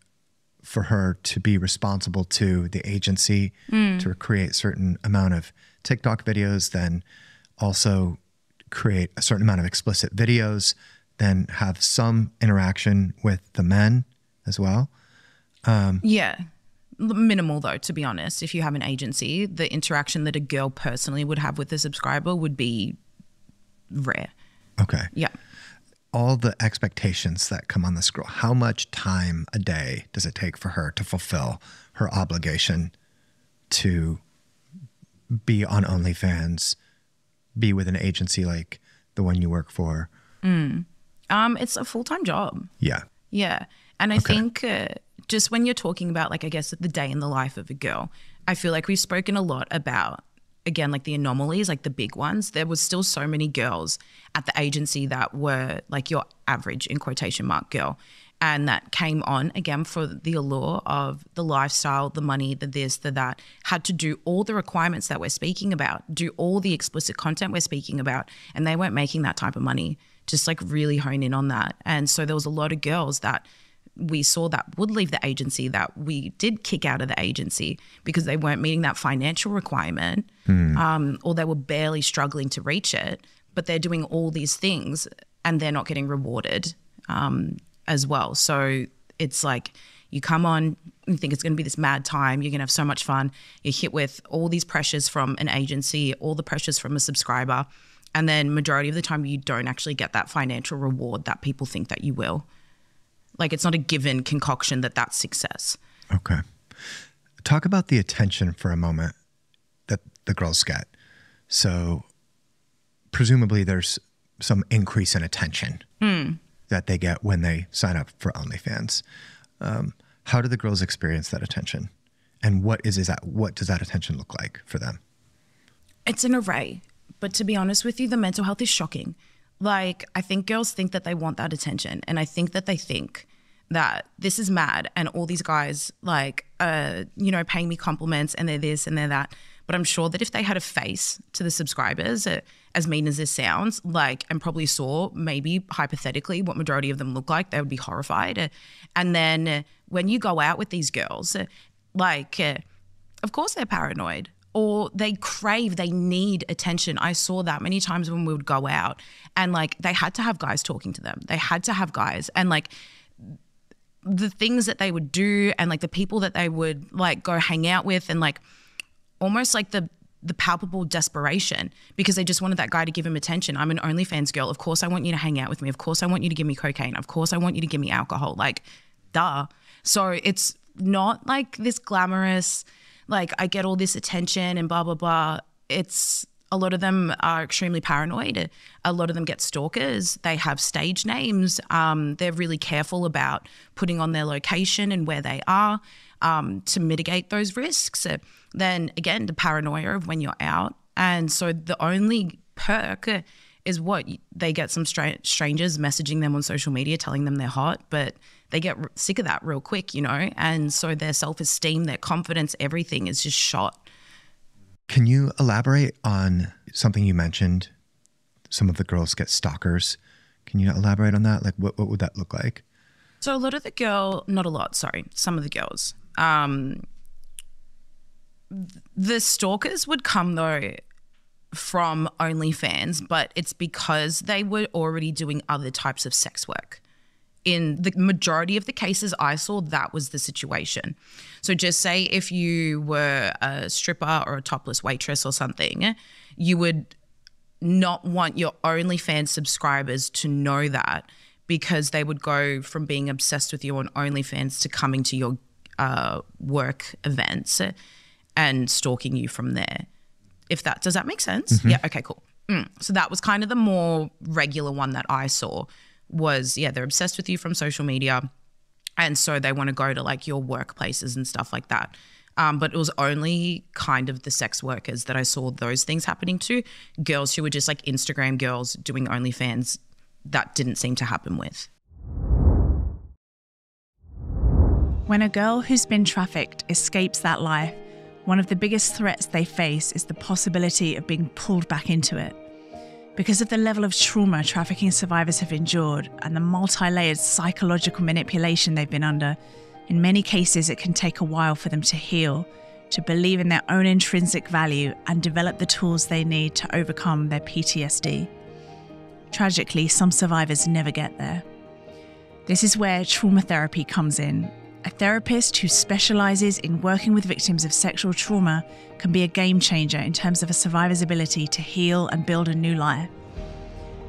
for her to be responsible to the agency to create a certain amount of TikTok videos, then also create a certain amount of explicit videos, then have some interaction with the men as well. Minimal though, to be honest. If you have an agency, the interaction that a girl personally would have with a subscriber would be rare. Okay. Yeah. All the expectations that come on this girl, how much time a day does it take for her to fulfill her obligation to be on OnlyFans, be with an agency like the one you work for? It's a full-time job. Yeah. Yeah. And I think just when you're talking about, like, I guess the day in the life of a girl, I feel like we've spoken a lot about, again, like the anomalies, like the big ones. There was still so many girls at the agency that were like your average, in quotation mark, girl. and that came on again for the allure of the lifestyle, the money, the this, the that, had to do all the requirements that we're speaking about, do all the explicit content we're speaking about, and they weren't making that type of money. Just like really hone in on that. And so there was a lot of girls that we saw that would leave the agency, that we did kick out of the agency because they weren't meeting that financial requirement, or they were barely struggling to reach it, but they're doing all these things and they're not getting rewarded as well. So it's like you come on, you think it's going to be this mad time, you're going to have so much fun, you're hit with all these pressures from an agency, all the pressures from a subscriber, and then majority of the time you don't actually get that financial reward that people think that you will. Like it's not a given concoction that that's success. Okay. Talk about the attention for a moment that the girls get. So presumably there's some increase in attention that they get when they sign up for OnlyFans. How do the girls experience that attention? And what does that attention look like for them? It's an array. But to be honest with you, the mental health is shocking. Like, I think girls think that they want that attention. And I think that they think that this is mad and all these guys like, paying me compliments and they're this and they're that. But I'm sure that if they had a face to the subscribers, as mean as this sounds, like, and probably saw maybe hypothetically what majority of them look like, they would be horrified. And then when you go out with these girls, like, of course they're paranoid. Or they need attention. I saw that many times when we would go out and like they had to have guys talking to them. They had to have guys, and like the things that they would do and like the people that they would like go hang out with, and like almost like the palpable desperation because they just wanted that guy to give him attention. I'm an OnlyFans girl. Of course I want you to hang out with me. Of course I want you to give me cocaine. Of course I want you to give me alcohol. Like, duh. So it's not like this glamorous, like I get all this attention and blah, blah, blah. It's a lot of them are extremely paranoid. A lot of them get stalkers. They have stage names. They're really careful about putting on their location and where they are to mitigate those risks. Then again, the paranoia of when you're out. And so the only perk is what they get some strangers messaging them on social media telling them they're hot, but they get sick of that real quick, and so their self-esteem, their confidence, everything is just shot. Can you elaborate on something you mentioned? Some of the girls get stalkers. Can you elaborate on that? Like what would that look like? So some of the girls, the stalkers would come though from OnlyFans, but it's because they were already doing other types of sex work. In the majority of the cases I saw, that was the situation. So just say if you were a stripper or a topless waitress or something, you would not want your OnlyFans subscribers to know that because they would go from being obsessed with you on OnlyFans to coming to your work events and stalking you from there. Does that make sense? Mm-hmm. Yeah, okay, cool. So that was kind of the more regular one that I saw. They're obsessed with you from social media, and so they want to go to like your workplaces and stuff like that. But it was only kind of the sex workers that I saw those things happening to. Girls who were just like Instagram girls doing OnlyFans, that didn't seem to happen with. When a girl who's been trafficked escapes that life, one of the biggest threats they face is the possibility of being pulled back into it. Because of the level of trauma trafficking survivors have endured and the multi-layered psychological manipulation they've been under, in many cases it can take a while for them to heal, to believe in their own intrinsic value and develop the tools they need to overcome their PTSD. Tragically, some survivors never get there. This is where trauma therapy comes in. A therapist who specializes in working with victims of sexual trauma can be a game changer in terms of a survivor's ability to heal and build a new life.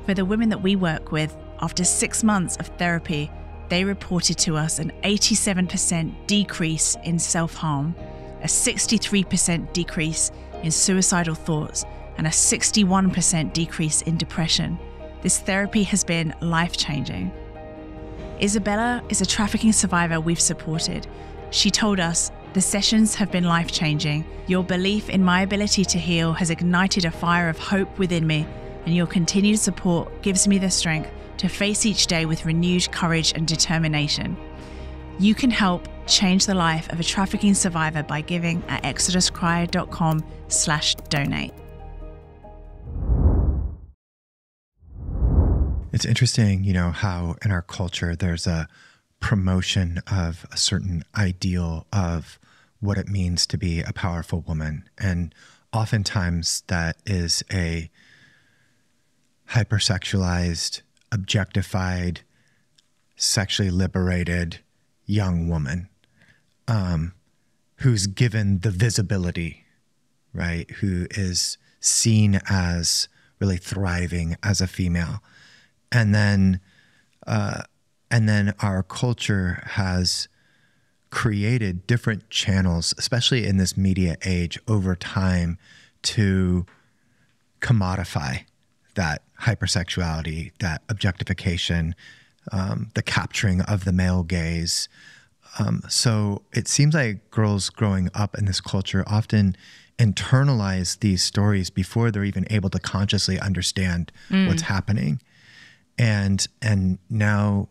For the women that we work with, after 6 months of therapy, they reported to us an 87% decrease in self-harm, a 63% decrease in suicidal thoughts, and a 61% decrease in depression. This therapy has been life-changing. Isabella is a trafficking survivor we've supported. She told us, "The sessions have been life-changing. Your belief in my ability to heal has ignited a fire of hope within me, and your continued support gives me the strength to face each day with renewed courage and determination. You can help change the life of a trafficking survivor by giving at exoduscry.com/donate. It's interesting, how in our culture there's a promotion of a certain ideal of what it means to be a powerful woman. And oftentimes that is a hypersexualized, objectified, sexually liberated young woman who's given the visibility, right? Who is seen as really thriving as a female. And then our culture has created different channels, especially in this media age over time, to commodify that hypersexuality, that objectification, the capturing of the male gaze. So it seems like girls growing up in this culture often internalize these stories before they're even able to consciously understand what's happening. And now,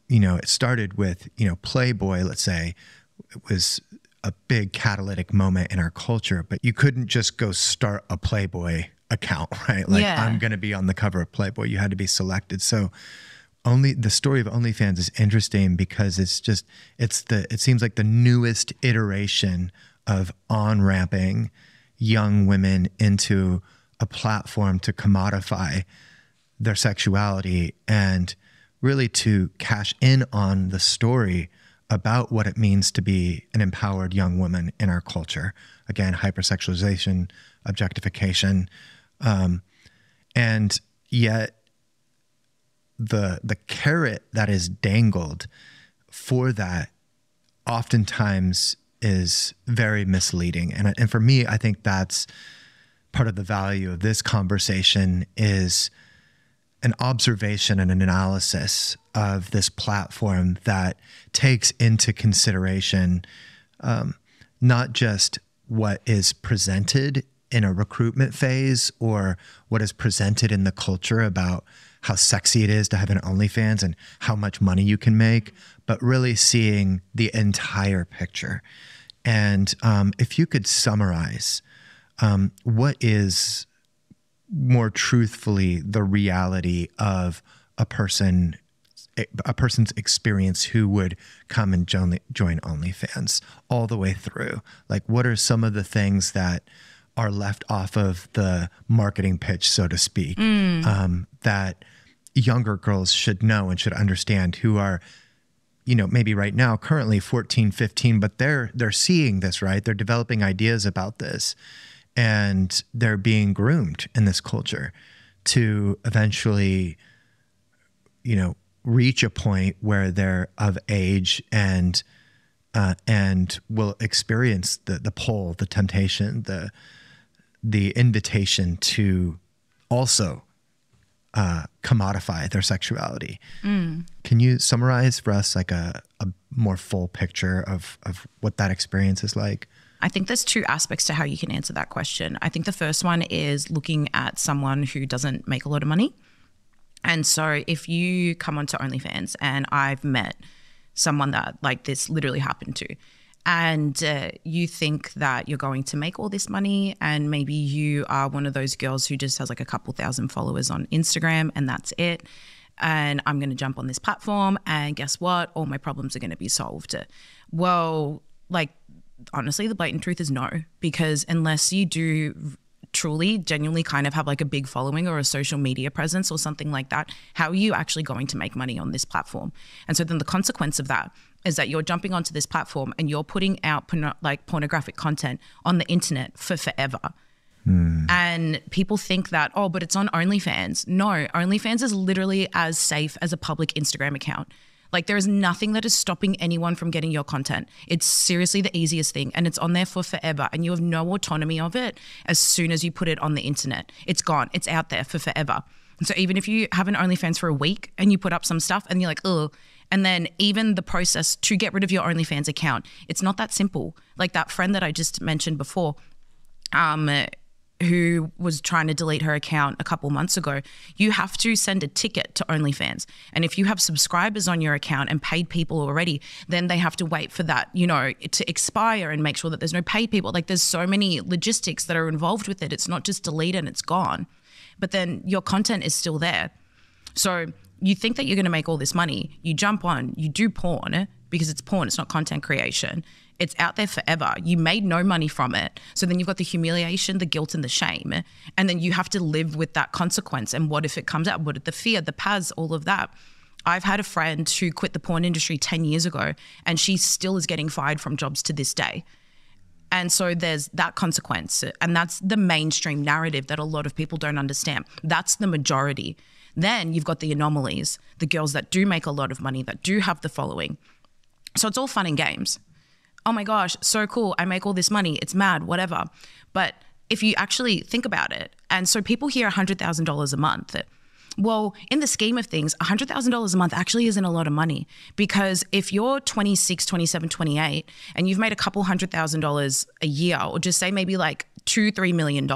it started with, Playboy, let's say, it was a big catalytic moment in our culture, but you couldn't just go start a Playboy account, right? Like, I'm going to be on the cover of Playboy. You had to be selected. So the story of OnlyFans is interesting because it seems like the newest iteration of on-ramping young women into a platform to commodify their sexuality and really to cash in on the story about what it means to be an empowered young woman in our culture. Again, hypersexualization, objectification, and yet the carrot that is dangled for that oftentimes is very misleading. And for me, I think that's part of the value of this conversation is an observation and an analysis of this platform that takes into consideration not just what is presented in a recruitment phase or what is presented in the culture about how sexy it is to have an OnlyFans and how much money you can make, but really seeing the entire picture. And if you could summarize what is more truthfully the reality of a person's experience who would come and join OnlyFans all the way through. Like, what are some of the things that are left off of the marketing pitch, so to speak, that younger girls should know and should understand who are, maybe right now, currently 14, 15, but they're seeing this, right? They're developing ideas about this. And they're being groomed in this culture to eventually, reach a point where they're of age and will experience the pull, the temptation, the invitation to also commodify their sexuality. Can you summarize for us like a more full picture of what that experience is like? I think there's two aspects to how you can answer that question. I think the first one is looking at someone who doesn't make a lot of money. And so if you come onto OnlyFans, and I've met someone that like this literally happened to, and you think that you're going to make all this money, and maybe you are one of those girls who just has like a couple thousand followers on Instagram and that's it, and I'm going to jump on this platform and guess what? All my problems are going to be solved. Well, like, honestly, the blatant truth is no, because unless you do truly, genuinely kind of have like a big following or a social media presence or something like that, how are you actually going to make money on this platform? And so then the consequence of that is that you're jumping onto this platform and you're putting out pornographic content on the internet for forever. And people think that, oh, but it's on OnlyFans. No, OnlyFans is literally as safe as a public Instagram account. Like, there is nothing that is stopping anyone from getting your content. It's seriously the easiest thing, and it's on there for forever, and you have no autonomy of it as soon as you put it on the internet. It's gone. It's out there for forever. And so even if you have an OnlyFans for a week and you put up some stuff and you're like, ugh, and then even the process to get rid of your OnlyFans account, it's not that simple. Like that friend that I just mentioned before, who was trying to delete her account a couple months ago, you have to send a ticket to OnlyFans. And if you have subscribers on your account and paid people already, then they have to wait for that, you know, to expire and make sure that there's no paid people. Like there's so many logistics that are involved with it. It's not just delete and it's gone, but then your content is still there. So you think that you're going to make all this money, you jump on, you do porn because it's porn, it's not content creation. It's out there forever. You made no money from it. So then you've got the humiliation, the guilt and the shame. And then you have to live with that consequence. And what if it comes out? What if the fear, the PAS, all of that? I've had a friend who quit the porn industry 10 years ago and she still is getting fired from jobs to this day. And so there's that consequence. And that's the mainstream narrative that a lot of people don't understand. That's the majority. Then you've got the anomalies, the girls that do make a lot of money, that do have the following. So it's all fun and games. Oh my gosh, so cool. I make all this money. It's mad, whatever. But if you actually think about it, and so people hear $100,000 a month. Well, in the scheme of things, $100,000 a month actually isn't a lot of money, because if you're 26, 27, 28, and you've made a couple $100,000 a year, or just say maybe like $2-3 million,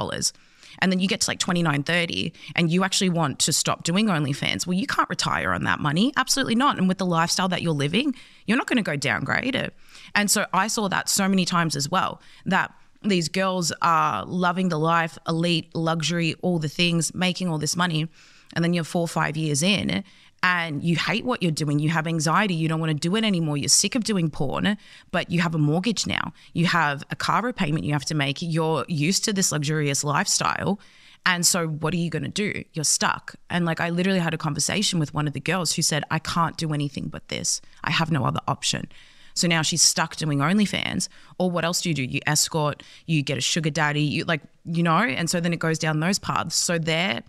and then you get to like 29, 30, and you actually want to stop doing OnlyFans, well, you can't retire on that money. Absolutely not. And with the lifestyle that you're living, you're not going to go downgrade it. And so I saw that so many times as well, that these girls are loving the life, elite, luxury, all the things, making all this money. And then you're 4 or 5 years in and you hate what you're doing. You have anxiety. You don't want to do it anymore. You're sick of doing porn, but you have a mortgage now. You have a car repayment you have to make. You're used to this luxurious lifestyle. And so what are you going to do? You're stuck. And like, I literally had a conversation with one of the girls who said, I can't do anything but this. I have no other option. So now she's stuck doing OnlyFans. Or what else do? You escort, you get a sugar daddy, you like, you know, and so then it goes down those paths. So they're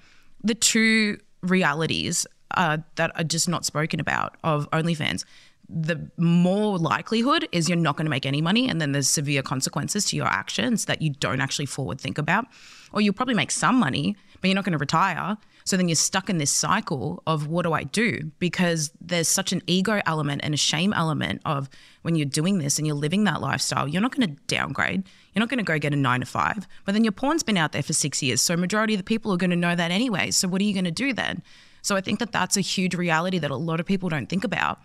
the two realities that are just not spoken about of OnlyFans. The more likelihood is you're not going to make any money, and then there's severe consequences to your actions that you don't actually forward think about. Or you'll probably make some money, but you're not going to retire. So then you're stuck in this cycle of what do I do? Because there's such an ego element and a shame element of when you're doing this and you're living that lifestyle, you're not going to downgrade. You're not going to go get a 9 to 5. But then your porn's been out there for 6 years. So majority of the people are going to know that anyway. So what are you going to do then? So I think that that's a huge reality that a lot of people don't think about,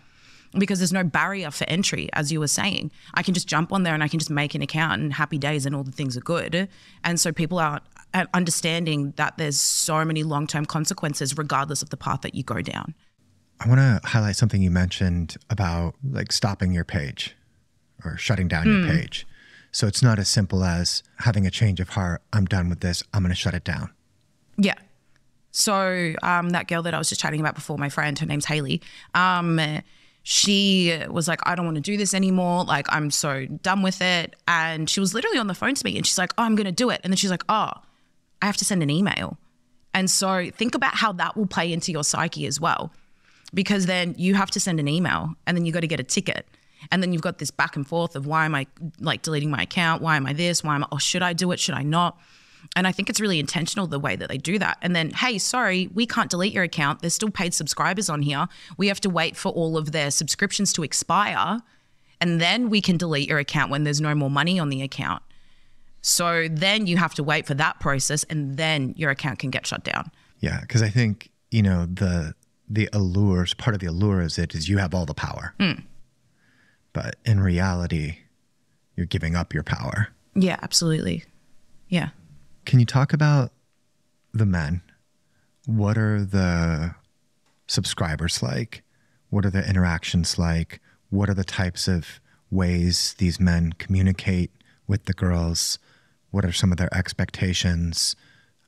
because there's no barrier for entry, as you were saying. I can just jump on there and I can just make an account and happy days and all the things are good. And so people are understanding that there's so many long-term consequences regardless of the path that you go down. I want to highlight something you mentioned about like stopping your page or shutting down your page. So it's not as simple as having a change of heart. I'm done with this. I'm going to shut it down. Yeah. So that girl that I was just chatting about before, my friend, her name's Haley, she was like, I don't want to do this anymore. Like, I'm so done with it. And she was literally on the phone to me and she's like, oh, I'm going to do it. And then she's like, oh, I have to send an email. And so think about how that will play into your psyche as well, because then you have to send an email and then you got to get a ticket. And then you've got this back and forth of why am I like deleting my account? Why am I this? Why am I, oh, should I do it? Should I not? And I think it's really intentional the way that they do that. And then, hey, sorry, we can't delete your account. There's still paid subscribers on here. We have to wait for all of their subscriptions to expire. And then we can delete your account when there's no more money on the account. So then you have to wait for that process and then your account can get shut down. Yeah, because I think, you know, the allures, part of the allure is you have all the power. But in reality, you're giving up your power. Yeah, absolutely. Yeah. Can you talk about the men? What are the subscribers like? What are the interactions like? What are the types of ways these men communicate with the girls? What are some of their expectations?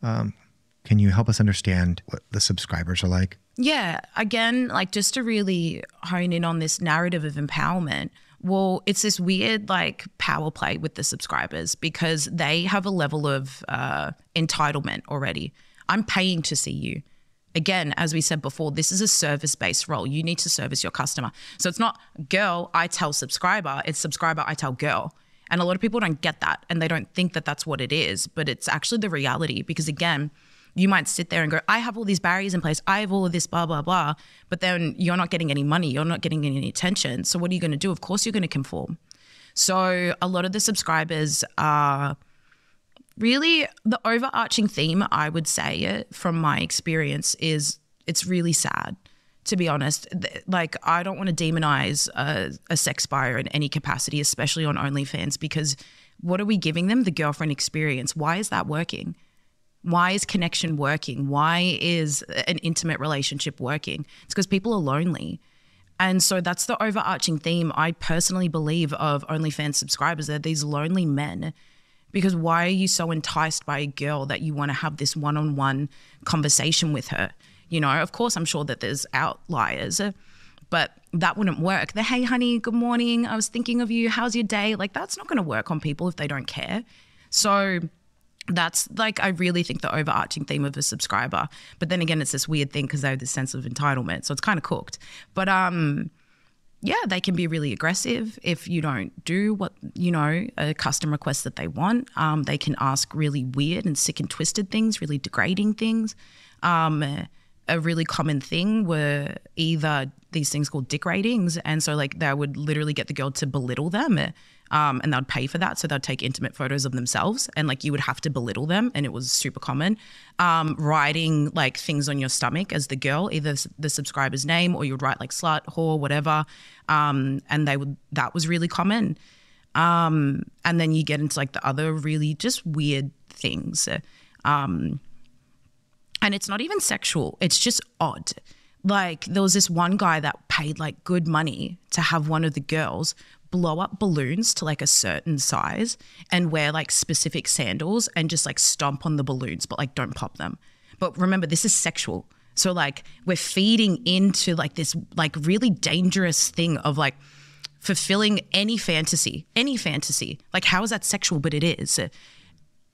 Can you help us understand what the subscribers are like? Yeah. Again, like just to really hone in on this narrative of empowerment, well, it's this weird like power play with the subscribers because they have a level of entitlement already. I'm paying to see you. Again, as we said before, this is a service-based role. You need to service your customer. So it's not girl, I tell subscriber, it's subscriber, I tell girl. And a lot of people don't get that and they don't think that that's what it is, but it's actually the reality because again, you might sit there and go, I have all these barriers in place. I have all of this, blah, blah, blah. But then you're not getting any money. You're not getting any attention. So what are you going to do? Of course, you're going to conform. So a lot of the subscribers are really the overarching theme, I would say, from my experience, is it's really sad, to be honest. Like, I don't want to demonize a sex buyer in any capacity, especially on OnlyFans, because what are we giving them? The girlfriend experience. Why is that working? Why is connection working? Why is an intimate relationship working? It's because people are lonely. And so that's the overarching theme, I personally believe, of OnlyFans subscribers. They're these lonely men. Because why are you so enticed by a girl that you want to have this one-on-one conversation with her? You know, of course, I'm sure that there's outliers, but that wouldn't work. The, hey, honey, good morning. I was thinking of you. How's your day? Like, that's not going to work on people if they don't care. So that's like, I really think the overarching theme of a subscriber. But then again, it's this weird thing because they have this sense of entitlement. So it's kind of cooked. But yeah, they can be really aggressive if you don't do what, you know, a custom request that they want. They can ask really weird and sick and twisted things, really degrading things. A really common thing were either these things called dick ratings. And so like they would literally get the girl to belittle them and they'd pay for that. So they'd take intimate photos of themselves and like you would have to belittle them. And it was super common. Writing like things on your stomach as the girl, either the subscriber's name or you'd write like slut, whore, whatever. And that was really common. And then you get into like the other really just weird things. And it's not even sexual. It's just odd. Like there was this one guy that paid like good money to have one of the girls blow up balloons to like a certain size and wear like specific sandals and just like stomp on the balloons, but like don't pop them. But remember, this is sexual. So like we're feeding into like this like really dangerous thing of like fulfilling any fantasy. Like how is that sexual? But it is.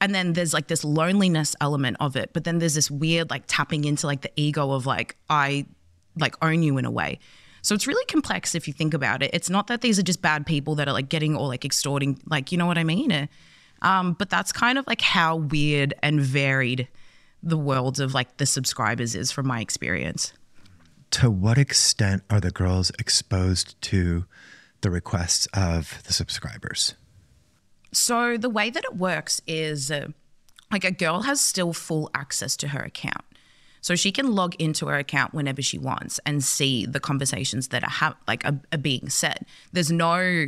And then there's like this loneliness element of it. But then there's this weird like tapping into like the ego of like, I like own you in a way. So it's really complex if you think about it. It's not that these are just bad people that are like getting or like extorting, like, you know what I mean? But that's kind of like how weird and varied the world of like the subscribers is from my experience. To what extent are the girls exposed to the requests of the subscribers? So the way that it works is like a girl has still full access to her account. So she can log into her account whenever she wants and see the conversations that are being said. There's no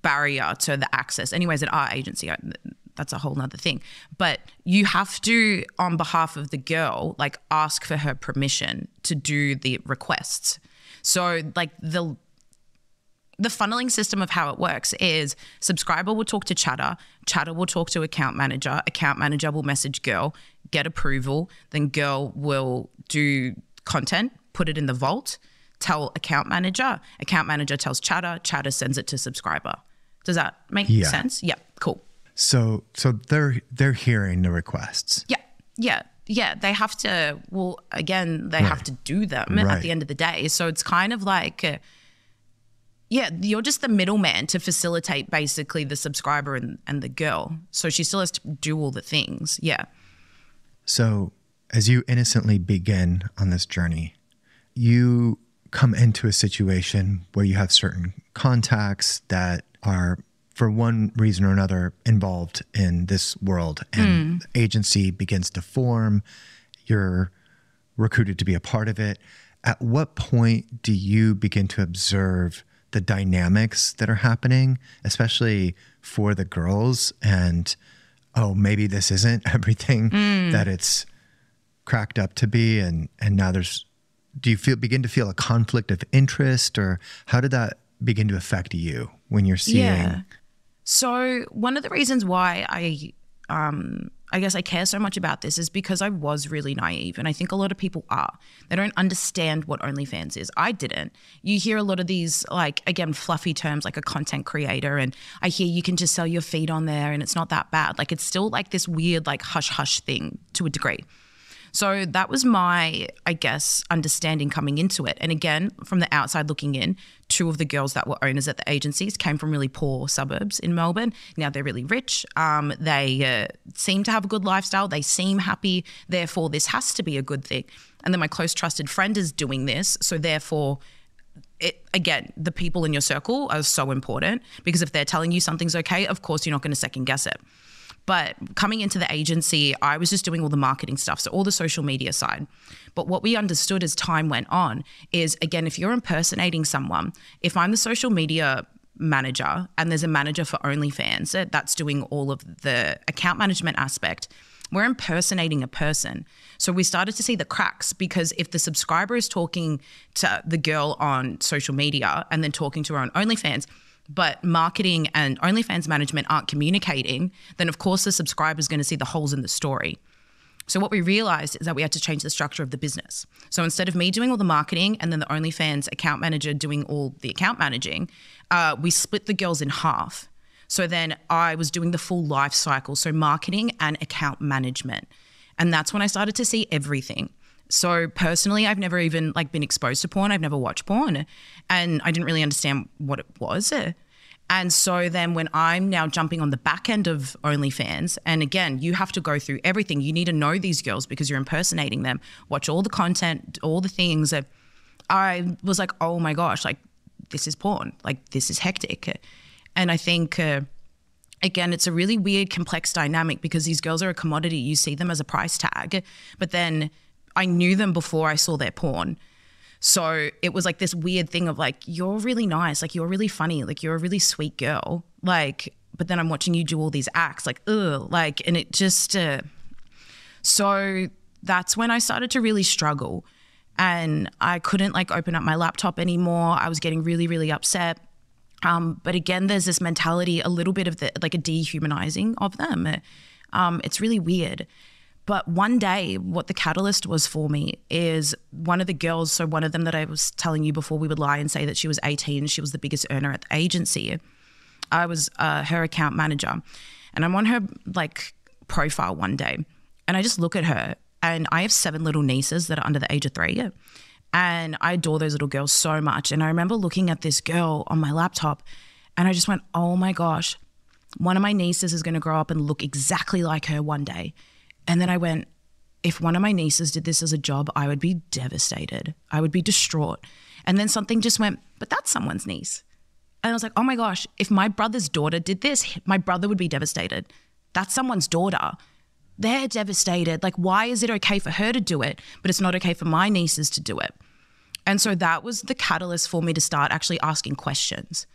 barrier to the access. Anyways, at our agency, that's a whole nother thing. But you have to, on behalf of the girl, like ask for her permission to do the requests. So like the funneling system of how it works is subscriber will talk to chatter will talk to account manager will message girl, get approval, then girl will do content, put it in the vault, tell account manager tells chatter sends it to subscriber. Does that make sense? Yeah, cool. So they're hearing the requests. Yeah. They have to, well, again, they have to do them at the end of the day. So it's kind of like, you're just the middleman to facilitate basically the subscriber and the girl. So she still has to do all the things. Yeah. So as you innocently begin on this journey, you come into a situation where you have certain contacts that are, for one reason or another, involved in this world, and the agency begins to form. You're recruited to be a part of it. At what point do you begin to observe the dynamics that are happening, especially for the girls, and maybe this isn't everything that it's cracked up to be, and now do you begin to feel a conflict of interest, or how did that begin to affect you when you're seeing? Yeah. So one of the reasons why I guess I care so much about this is because I was really naive, and I think a lot of people are. They don't understand what OnlyFans is. I didn't. You hear a lot of these, like, again, fluffy terms like a content creator, and I hear you can just sell your feed on there and it's not that bad. Like, it's still like this weird like hush-hush thing to a degree. So that was my, I guess, understanding coming into it. And again, from the outside looking in, two of the girls that were owners at the agencies came from really poor suburbs in Melbourne. Now they're really rich. They seem to have a good lifestyle. They seem happy. Therefore, this has to be a good thing. And then my close trusted friend is doing this. So therefore, again, the people in your circle are so important, because if they're telling you something's okay, of course, you're not going to second guess it. But coming into the agency, I was just doing all the marketing stuff, so all the social media side. But what we understood as time went on is, again, if you're impersonating someone, if I'm the social media manager and there's a manager for OnlyFans that's doing all of the account management aspect, we're impersonating a person. So we started to see the cracks, because if the subscriber is talking to the girl on social media and then talking to her on OnlyFans, but marketing and OnlyFans management aren't communicating, then of course the subscriber is going to see the holes in the story. So what we realized is that we had to change the structure of the business. So instead of me doing all the marketing and then the OnlyFans account manager doing all the account managing, we split the girls in half. So then I was doing the full life cycle, so marketing and account management. And that's when I started to see everything. So personally, I've never even been exposed to porn. I've never watched porn, and I didn't really understand what it was. And so then when I'm now jumping on the back end of OnlyFans, and again, you have to go through everything. You need to know these girls because you're impersonating them, watch all the content, all the things. I was like, oh my gosh, this is porn. This is hectic. And I think, again, it's a really weird, complex dynamic because these girls are a commodity. You see them as a price tag, but then I knew them before I saw their porn. So it was this weird thing of you're really nice, you're really funny, you're a really sweet girl, but then I'm watching you do all these acts, ugh, and it just, so that's when I started to really struggle, and I couldn't open up my laptop anymore. I was getting really, really upset. But again, there's this mentality, a little bit of a dehumanizing of them. It's really weird. But one day, what the catalyst was for me is one of the girls, so one of them that I was telling you before we would lie and say that she was 18, she was the biggest earner at the agency. I was her account manager, and I'm on her profile one day, and I just look at her, and I have 7 little nieces that are under the age of 3, and I adore those little girls so much. And I remember looking at this girl on my laptop, and I just went, oh my gosh, one of my nieces is going to grow up and look exactly like her one day. And then I went, if one of my nieces did this as a job, I would be devastated. I would be distraught. And then something just went, but that's someone's niece. And I was like, oh my gosh, if my brother's daughter did this, my brother would be devastated. That's someone's daughter. They're devastated. Why is it okay for her to do it, but it's not okay for my nieces to do it? And so that was the catalyst for me to start actually asking questions.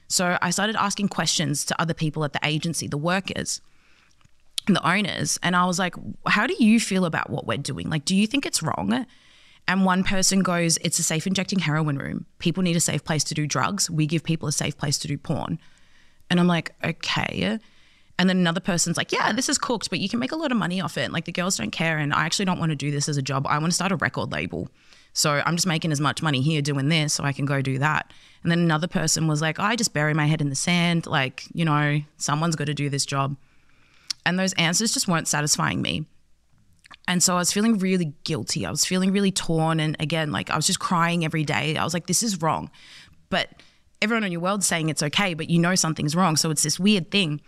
So I started asking questions to other people at the agency, the workers, the owners, and I was like, how do you feel about what we're doing? Do you think it's wrong? And one person goes, it's a safe injecting heroin room. People need a safe place to do drugs. We give people a safe place to do porn. And I'm like, okay. And then another person's like, yeah, this is cooked, but you can make a lot of money off it. The girls don't care, and I actually don't want to do this as a job. I want to start a record label. So I'm just making as much money here doing this so I can go do that. And then another person was like, I just bury my head in the sand. Someone's got to do this job. And those answers just weren't satisfying me. And so I was feeling really guilty. I was feeling really torn. And again, I was just crying every day. I was like, this is wrong. But everyone in your world's saying it's okay, but something's wrong. So it's this weird thing.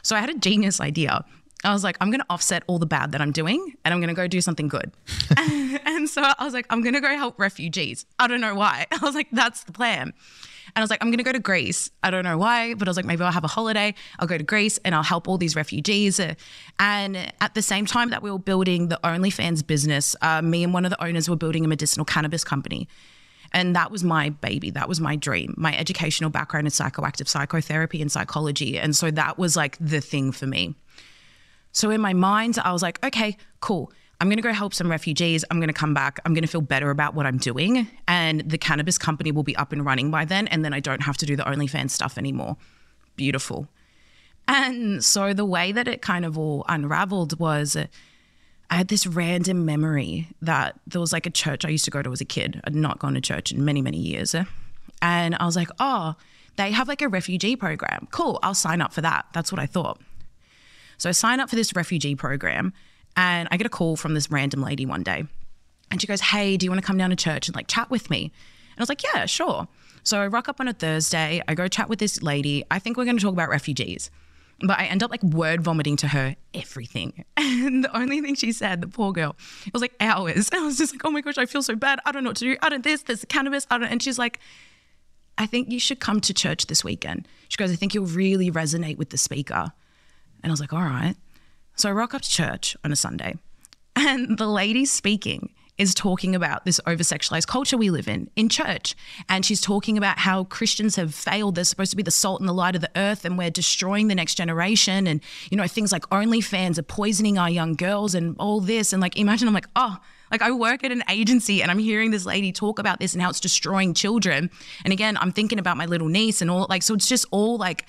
So I had a genius idea. I was like, I'm going to offset all the bad that I'm doing, and I'm going to go do something good. And so I was like, I'm going to go help refugees. I don't know why. I was like, that's the plan. And I was like, I'm going to go to Greece. I don't know why, but I was like, maybe I'll have a holiday. I'll go to Greece and I'll help all these refugees. And at the same time that we were building the OnlyFans business, me and one of the owners were building a medicinal cannabis company. And that was my baby. That was my dream. My educational background in psychoactive psychotherapy and psychology. And so that was the thing for me. So in my mind, I was like, okay, cool. I'm going to go help some refugees. I'm going to come back. I'm going to feel better about what I'm doing. And the cannabis company will be up and running by then. And then I don't have to do the OnlyFans stuff anymore. Beautiful. And so the way that it kind of all unraveled was I had this random memory that there was a church I used to go to as a kid. I'd not gone to church in many, many years. And I was like, oh, they have a refugee program. Cool, I'll sign up for that. That's what I thought. So I sign up for this refugee program. And I get a call from this random lady one day, and she goes, hey, do you want to come down to church and chat with me? And I was like, yeah, sure. So I rock up on a Thursday, I go chat with this lady. I think we're going to talk about refugees, but I end up word vomiting to her everything. And the only thing she said, the poor girl, it was hours. And I was just like, oh my gosh, I feel so bad. I don't know what to do. I don't this, there's the cannabis. And she's like, I think you should come to church this weekend. She goes, I think you'll really resonate with the speaker. And I was like, all right. So I rock up to church on a Sunday, and the lady speaking is talking about this over-sexualized culture we live in church. And she's talking about how Christians have failed. They're supposed to be the salt and the light of the earth, and we're destroying the next generation. And, you know, things like OnlyFans are poisoning our young girls and all this. And like, imagine I'm like, oh, like I work at an agency and I'm hearing this lady talk about this and how it's destroying children. And again, I'm thinking about my little niece and all, like, so it's just all like,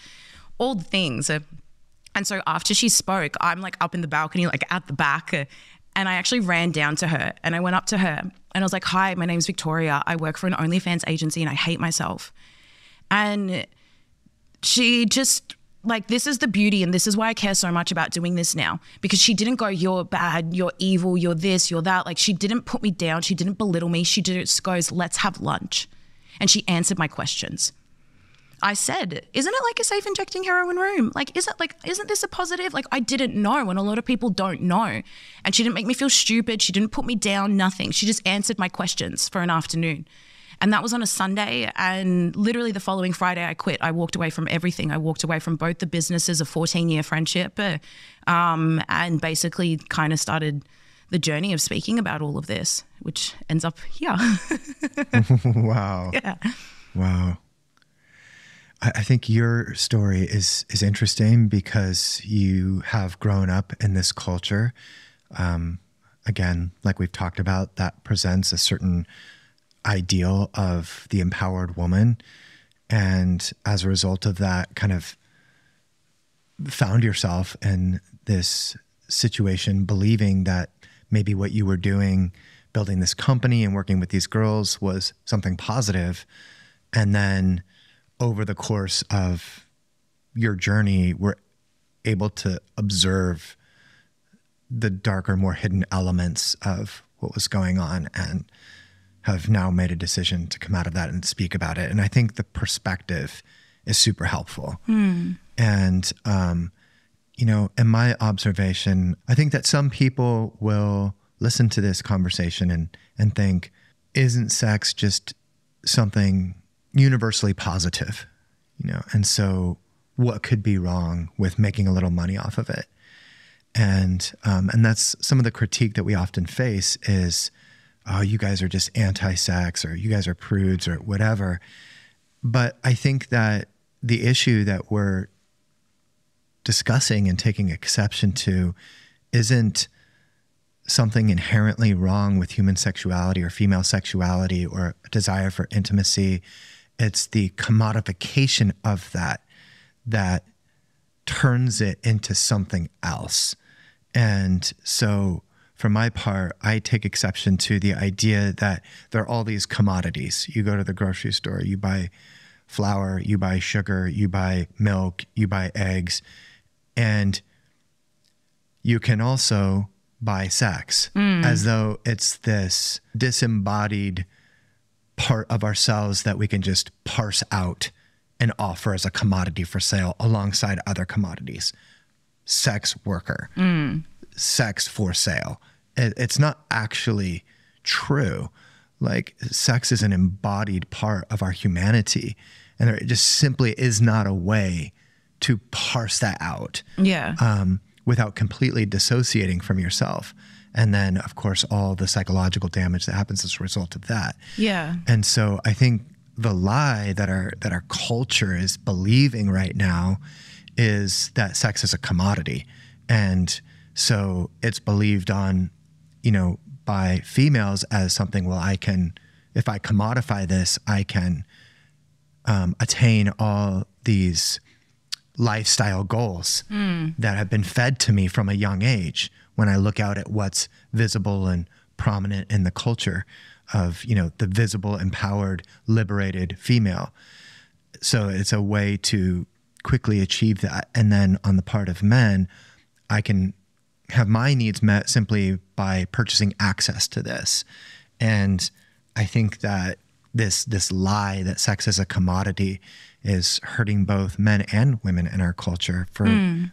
all the things. And so after she spoke, I'm like up in the balcony, like at the back, and I actually ran down to her and I went up to her and I was like, hi, my name's Victoria. I work for an OnlyFans agency and I hate myself. And she just, like, this is the beauty, and this is why I care so much about doing this now, because she didn't go, you're bad, you're evil, you're this, you're that. Like, she didn't put me down. She didn't belittle me. She just goes, let's have lunch. And she answered my questions. I said, isn't it like a safe injecting heroin room? Like, isn't this a positive? Like, I didn't know, and a lot of people don't know. And she didn't make me feel stupid. She didn't put me down, nothing. She just answered my questions for an afternoon. And that was on a Sunday, and literally the following Friday I quit. I walked away from everything. I walked away from both the businesses, a 14-year friendship, and basically kind of started the journey of speaking about all of this, which ends up here. Wow. Yeah. Wow. I think your story is interesting because you have grown up in this culture. Again, like we've talked about, that presents a certain ideal of the empowered woman. And as a result of that, kind of found yourself in this situation, believing that maybe what you were doing, building this company and working with these girls, was something positive. And then over the course of your journey, we're able to observe the darker, more hidden elements of what was going on, and have now made a decision to come out of that and speak about it. And I think the perspective is super helpful. And, you know, in my observation, I think that some people will listen to this conversation and think, isn't sex just something universally positive? You know, and so what could be wrong with making a little money off of it? And that's some of the critique that we often face is, oh, you guys are just anti-sex, or you guys are prudes, or whatever. But I think that the issue that we're discussing and taking exception to isn't something inherently wrong with human sexuality or female sexuality or a desire for intimacy. It's the commodification of that turns it into something else. And so for my part, I take exception to the idea that there are all these commodities. You go to the grocery store, you buy flour, you buy sugar, you buy milk, you buy eggs, and you can also buy sex as though it's this disembodied part of ourselves that we can just parse out and offer as a commodity for sale alongside other commodities. Sex worker, sex for sale. It's not actually true. Like, sex is an embodied part of our humanity, and there just simply is not a way to parse that out without completely dissociating from yourself. And then, of course, all the psychological damage that happens as a result of that. Yeah. And so I think the lie that our culture is believing right now is that sex is a commodity. And so it's believed on, you know, by females as something, well, I can, if I commodify this, I can attain all these lifestyle goals that have been fed to me from a young age. When I look out at what's visible and prominent in the culture of, you know, the visible, empowered, liberated female. So it's a way to quickly achieve that. And then on the part of men, I can have my needs met simply by purchasing access to this. And I think that this lie that sex is a commodity is hurting both men and women in our culture. For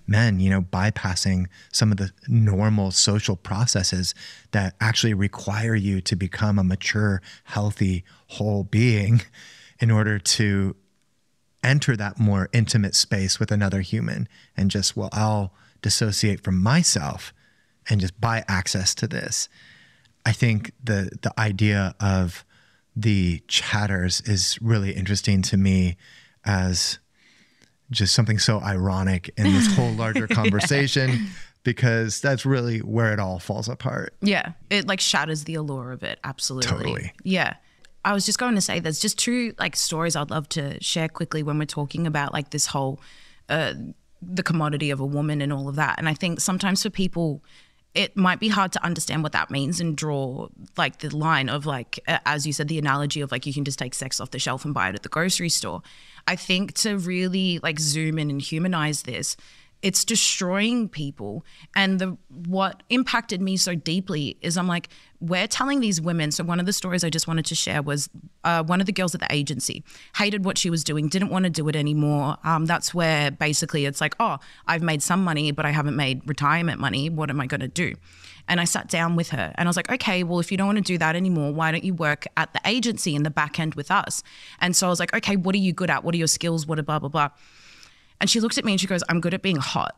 men, you know, bypassing some of the normal social processes that actually require you to become a mature, healthy, whole being in order to enter that more intimate space with another human. And just, well, I'll dissociate from myself and just buy access to this. I think the idea of the chatters is really interesting to me as just something so ironic in this whole larger conversation, because that's really where it all falls apart. Yeah. It like shatters the allure of it. Absolutely. Totally. Yeah. I was just going to say there's just two like stories I'd love to share quickly when we're talking about like this whole, the commodity of a woman and all of that. And I think sometimes for people, it might be hard to understand what that means and draw like the line of like, as you said, the analogy of like, you can just take sex off the shelf and buy it at the grocery store. I think to really like zoom in and humanize this, it's destroying people. And what impacted me so deeply is I'm like, we're telling these women. So one of the stories I just wanted to share was one of the girls at the agency hated what she was doing, didn't want to do it anymore. That's where basically it's like, oh, I've made some money, but I haven't made retirement money. What am I going to do? And I sat down with her and I was like, okay, well, if you don't want to do that anymore, why don't you work at the agency in the back end with us? And so I was like, okay, what are you good at? What are your skills? What are blah, blah, blah. And she looked at me and she goes, I'm good at being hot.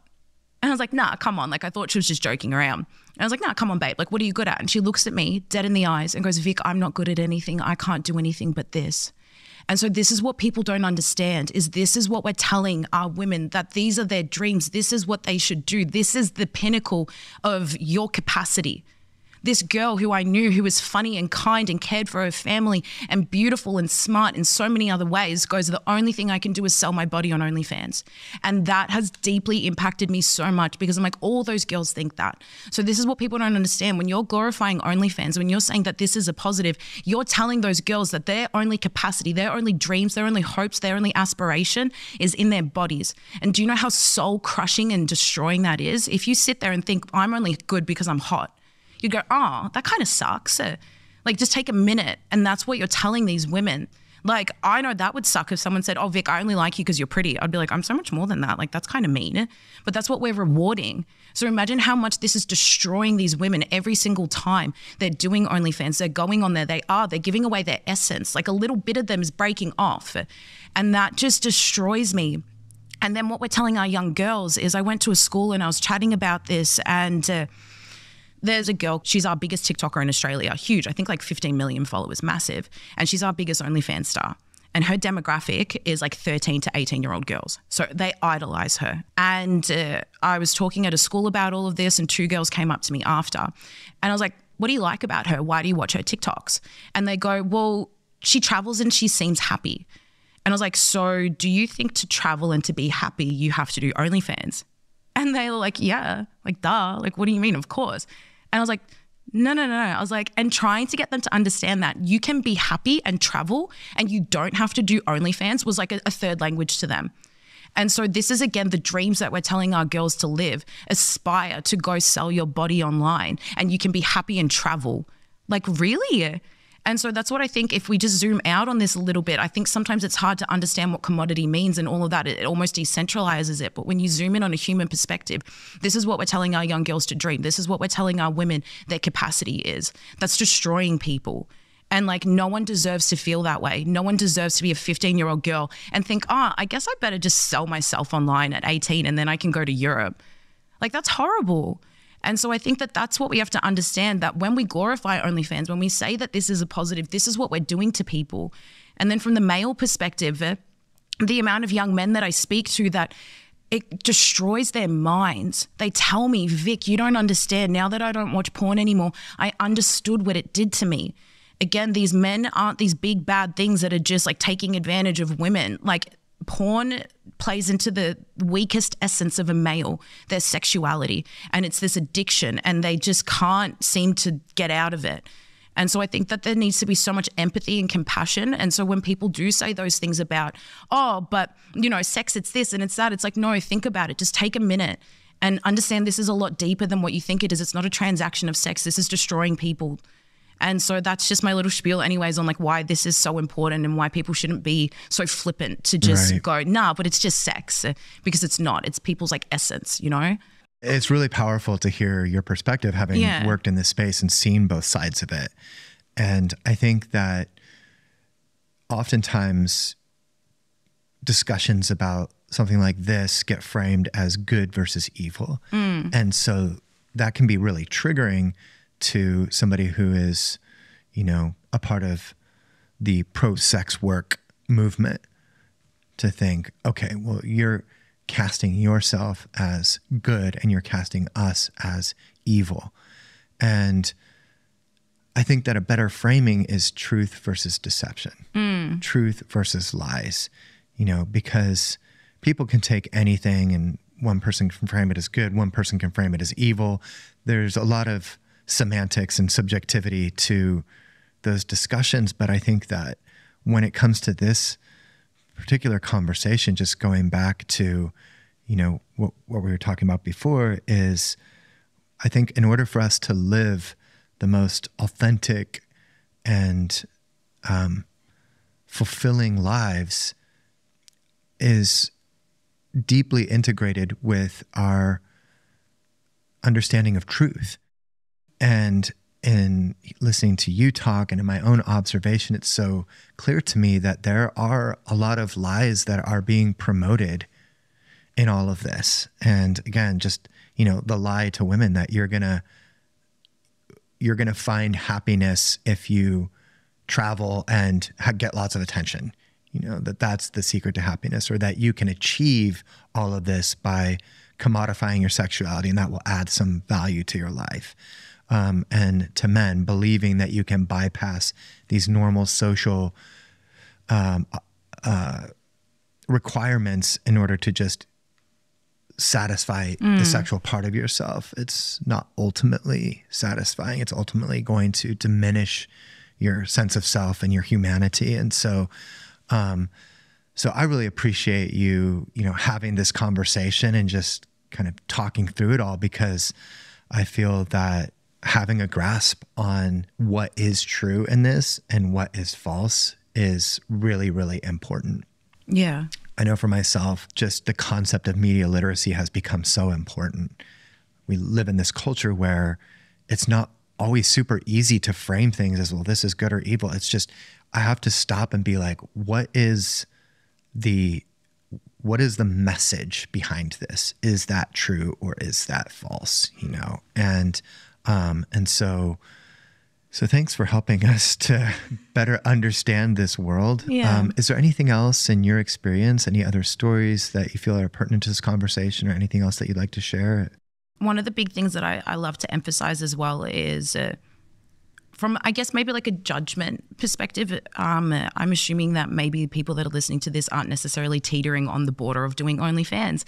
And I was like, nah, come on. Like, I thought she was just joking around. And I was like, nah, come on, babe. Like, what are you good at? And she looks at me dead in the eyes and goes, Vic, I'm not good at anything. I can't do anything but this. And so this is what people don't understand, is this is what we're telling our women, that these are their dreams. This is what they should do. This is the pinnacle of your capacity. This girl who I knew, who was funny and kind and cared for her family and beautiful and smart in so many other ways, goes, the only thing I can do is sell my body on OnlyFans. And that has deeply impacted me so much, because I'm like, all those girls think that. So this is what people don't understand. When you're glorifying OnlyFans, when you're saying that this is a positive, you're telling those girls that their only capacity, their only dreams, their only hopes, their only aspiration is in their bodies. And do you know how soul crushing and destroying that is? If you sit there and think, I'm only good because I'm hot, you go, oh, that kind of sucks. Like, just take a minute. And that's what you're telling these women. Like, I know that would suck if someone said, oh, Vic, I only like you because you're pretty. I'd be like, I'm so much more than that. Like, that's kind of mean. But that's what we're rewarding. So imagine how much this is destroying these women every single time they're doing OnlyFans. They're going on there. They're giving away their essence. Like, a little bit of them is breaking off. And that just destroys me. And then what we're telling our young girls is, I went to a school and I was chatting about this, and there's a girl, she's our biggest TikToker in Australia, huge, I think like 15 million followers, massive. And she's our biggest OnlyFans star. And her demographic is like 13 to 18-year-old girls. So they idolize her. And I was talking at a school about all of this, and two girls came up to me after. And I was like, what do you like about her? Why do you watch her TikToks? And they go, well, she travels and she seems happy. And I was like, so do you think to travel and to be happy, you have to do OnlyFans? And they were like, yeah, like, duh. Like, what do you mean? Of course. And I was like, no. I was like, and trying to get them to understand that you can be happy and travel and you don't have to do OnlyFans was like a third language to them. And so this is, again, the dreams that we're telling our girls to live. Aspire to go sell your body online and you can be happy and travel. Like, really? And so that's what I think, if we just zoom out on this a little bit, I think sometimes it's hard to understand what commodity means and all of that. It almost decentralizes it. But when you zoom in on a human perspective, this is what we're telling our young girls to dream. This is what we're telling our women their capacity is. That's destroying people. And like, no one deserves to feel that way. No one deserves to be a 15-year-old girl and think, oh, I guess I better just sell myself online at 18 and then I can go to Europe. Like, that's horrible. And so I think that that's what we have to understand, that when we glorify OnlyFans, when we say that this is a positive, this is what we're doing to people. And then from the male perspective, the amount of young men that I speak to, that it destroys their minds. They tell me, Vic, you don't understand. Now that I don't watch porn anymore, I understood what it did to me. Again, these men aren't these big bad things that are just like taking advantage of women. Like, porn plays into the weakest essence of a male, their sexuality. And it's this addiction, and they just can't seem to get out of it. And so I think that there needs to be so much empathy and compassion. And so when people do say those things about, oh, but, you know, sex, it's this and it's that, it's like, no, think about it. Just take a minute and understand this is a lot deeper than what you think it is. It's not a transaction of sex. This is destroying people. And so that's just my little spiel anyways on like why this is so important and why people shouldn't be so flippant to just go, nah, but it's just sex, because it's not. It's people's like essence, you know? It's really powerful to hear your perspective, having worked in this space and seen both sides of it. And I think that oftentimes discussions about something like this get framed as good versus evil. And so that can be really triggering to somebody who is, you know, a part of the pro-sex work movement, to think, okay, well, you're casting yourself as good and you're casting us as evil. And I think that a better framing is truth versus deception, truth versus lies, you know, because people can take anything and one person can frame it as good, one person can frame it as evil. There's a lot of semantics and subjectivity to those discussions. But I think that when it comes to this particular conversation, just going back to, you know, what we were talking about before, is I think in order for us to live the most authentic and fulfilling lives is deeply integrated with our understanding of truth. And in listening to you talk and in my own observation, it's so clear to me that there are a lot of lies that are being promoted in all of this. And again, just, you know, the lie to women that you're gonna find happiness if you travel and get lots of attention, you know, that's the secret to happiness, or that you can achieve all of this by commodifying your sexuality and that will add some value to your life. And to men, believing that you can bypass these normal social requirements in order to just satisfy the sexual part of yourself. It's not ultimately satisfying. It's ultimately going to diminish your sense of self and your humanity. And so I really appreciate you know, having this conversation and just kind of talking through it all, because I feel that having a grasp on what is true in this and what is false is really, really important. Yeah. I know for myself, just the concept of media literacy has become so important. We live in this culture where it's not always super easy to frame things as, well, this is good or evil. It's just, I have to stop and be like, what is the message behind this? Is that true or is that false? You know? And so thanks for helping us to better understand this world. Yeah. Is there anything else in your experience, any other stories that you feel are pertinent to this conversation, or anything else that you'd like to share? One of the big things that I love to emphasize as well is from, I guess, maybe like a judgment perspective. I'm assuming that maybe people that are listening to this aren't necessarily teetering on the border of doing OnlyFans.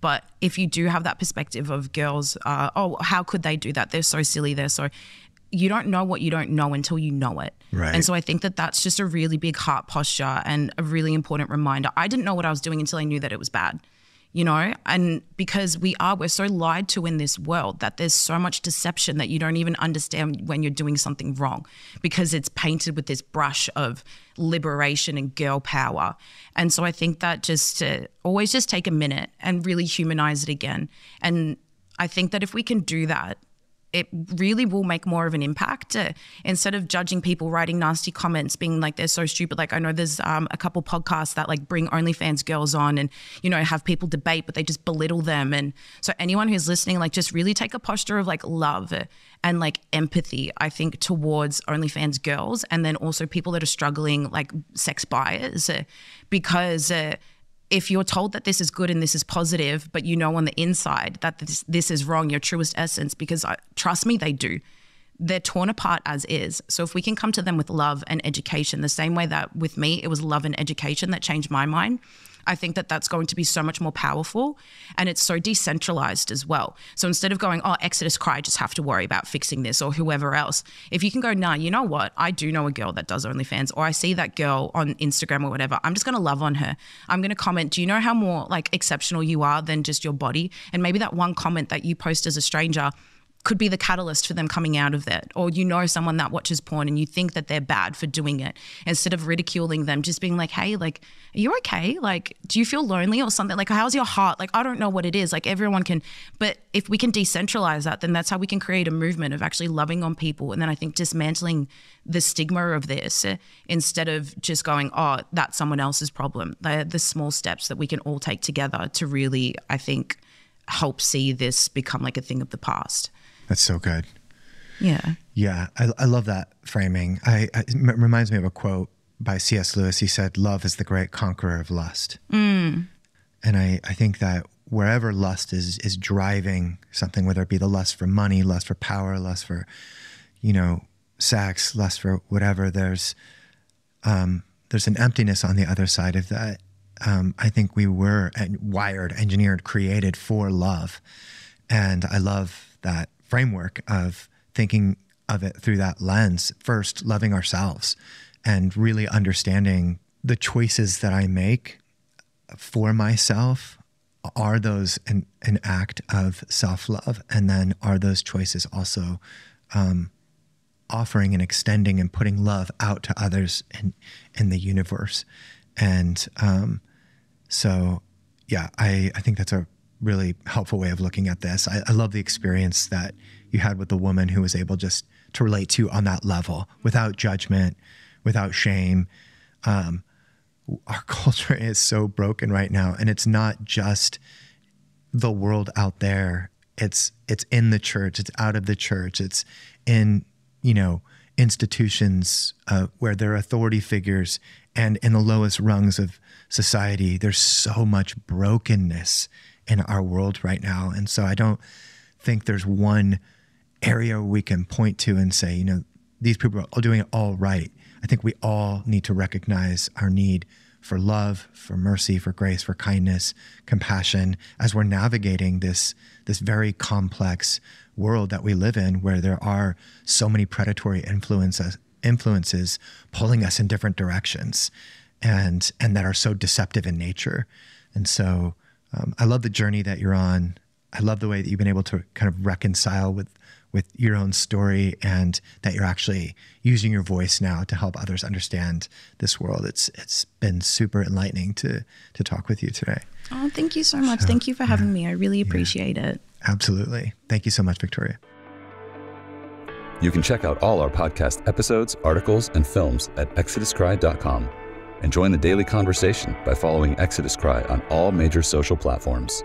But if you do have that perspective of girls, oh, how could they do that? They're so silly. You don't know what you don't know until you know it. Right. And so I think that that's just a really big heart posture and a really important reminder. I didn't know what I was doing until I knew that it was bad, you know? And because we're so lied to in this world that there's so much deception that you don't even understand when you're doing something wrong, because it's painted with this brush of liberation and girl power. And so I think that just to always just take a minute and really humanize it again. And I think that if we can do that, it really will make more of an impact. Instead of judging people, writing nasty comments, being like, they're so stupid. Like, I know there's a couple podcasts that like bring OnlyFans girls on and, you know, have people debate, but they just belittle them. And so anyone who's listening, like, just really take a posture of like love and like empathy, I think, towards OnlyFans girls, and then also people that are struggling, like sex buyers, because if you're told that this is good and this is positive, but you know on the inside that this is wrong, your truest essence, because trust me, they do. They're torn apart as is. So if we can come to them with love and education, the same way that with me, it was love and education that changed my mind, I think that that's going to be so much more powerful, and it's so decentralized as well. So instead of going, oh, exoduscry, just have to worry about fixing this, or whoever else, if you can go, nah, you know what? I do know a girl that does OnlyFans, or I see that girl on Instagram or whatever. I'm just going to love on her. I'm going to comment, do you know how more like exceptional you are than just your body? And maybe that one comment that you post as a stranger could be the catalyst for them coming out of it. Or you know someone that watches porn and you think that they're bad for doing it. Instead of ridiculing them, just being like, hey, like, are you okay? Like, do you feel lonely or something? Like, how's your heart? Like, I don't know what it is. Like, everyone can, but if we can decentralize that, then that's how we can create a movement of actually loving on people. And then I think dismantling the stigma of this instead of just going, oh, that's someone else's problem. The small steps that we can all take together to really, I think, help see this become like a thing of the past. That's so good. Yeah. Yeah. I love that framing. It reminds me of a quote by C.S. Lewis. He said, love is the great conqueror of lust. And I think that wherever lust is driving something, whether it be the lust for money, lust for power, lust for, sex, lust for whatever, there's an emptiness on the other side of that. I think we were wired, engineered, created for love. And I love that framework of thinking of it through that lens, first loving ourselves and really understanding the choices that I make for myself. Are those an act of self-love? And then are those choices also offering and extending and putting love out to others in the universe? And so, yeah, I think that's a really helpful way of looking at this. I love the experience that you had with the woman who was able just to relate to you on that level, without judgment, without shame. Our culture is so broken right now, and it's not just the world out there. It's in the church, it's out of the church, it's in, institutions where there are authority figures, and in the lowest rungs of society. There's so much brokenness in our world right now. And so I don't think there's one area we can point to and say, these people are all doing it all right. I think we all need to recognize our need for love, for mercy, for grace, for kindness, compassion, as we're navigating this very complex world that we live in, where there are so many predatory influences pulling us in different directions, and that are so deceptive in nature. And so I love the journey that you're on. I love the way that you've been able to kind of reconcile with your own story, and that you're actually using your voice now to help others understand this world. It's been super enlightening to talk with you today. Oh, thank you so much. Thank you for having me. I really appreciate it. Absolutely. Thank you so much, Victoria. You can check out all our podcast episodes, articles, and films at exoduscry.com, and join the daily conversation by following Exodus Cry on all major social platforms.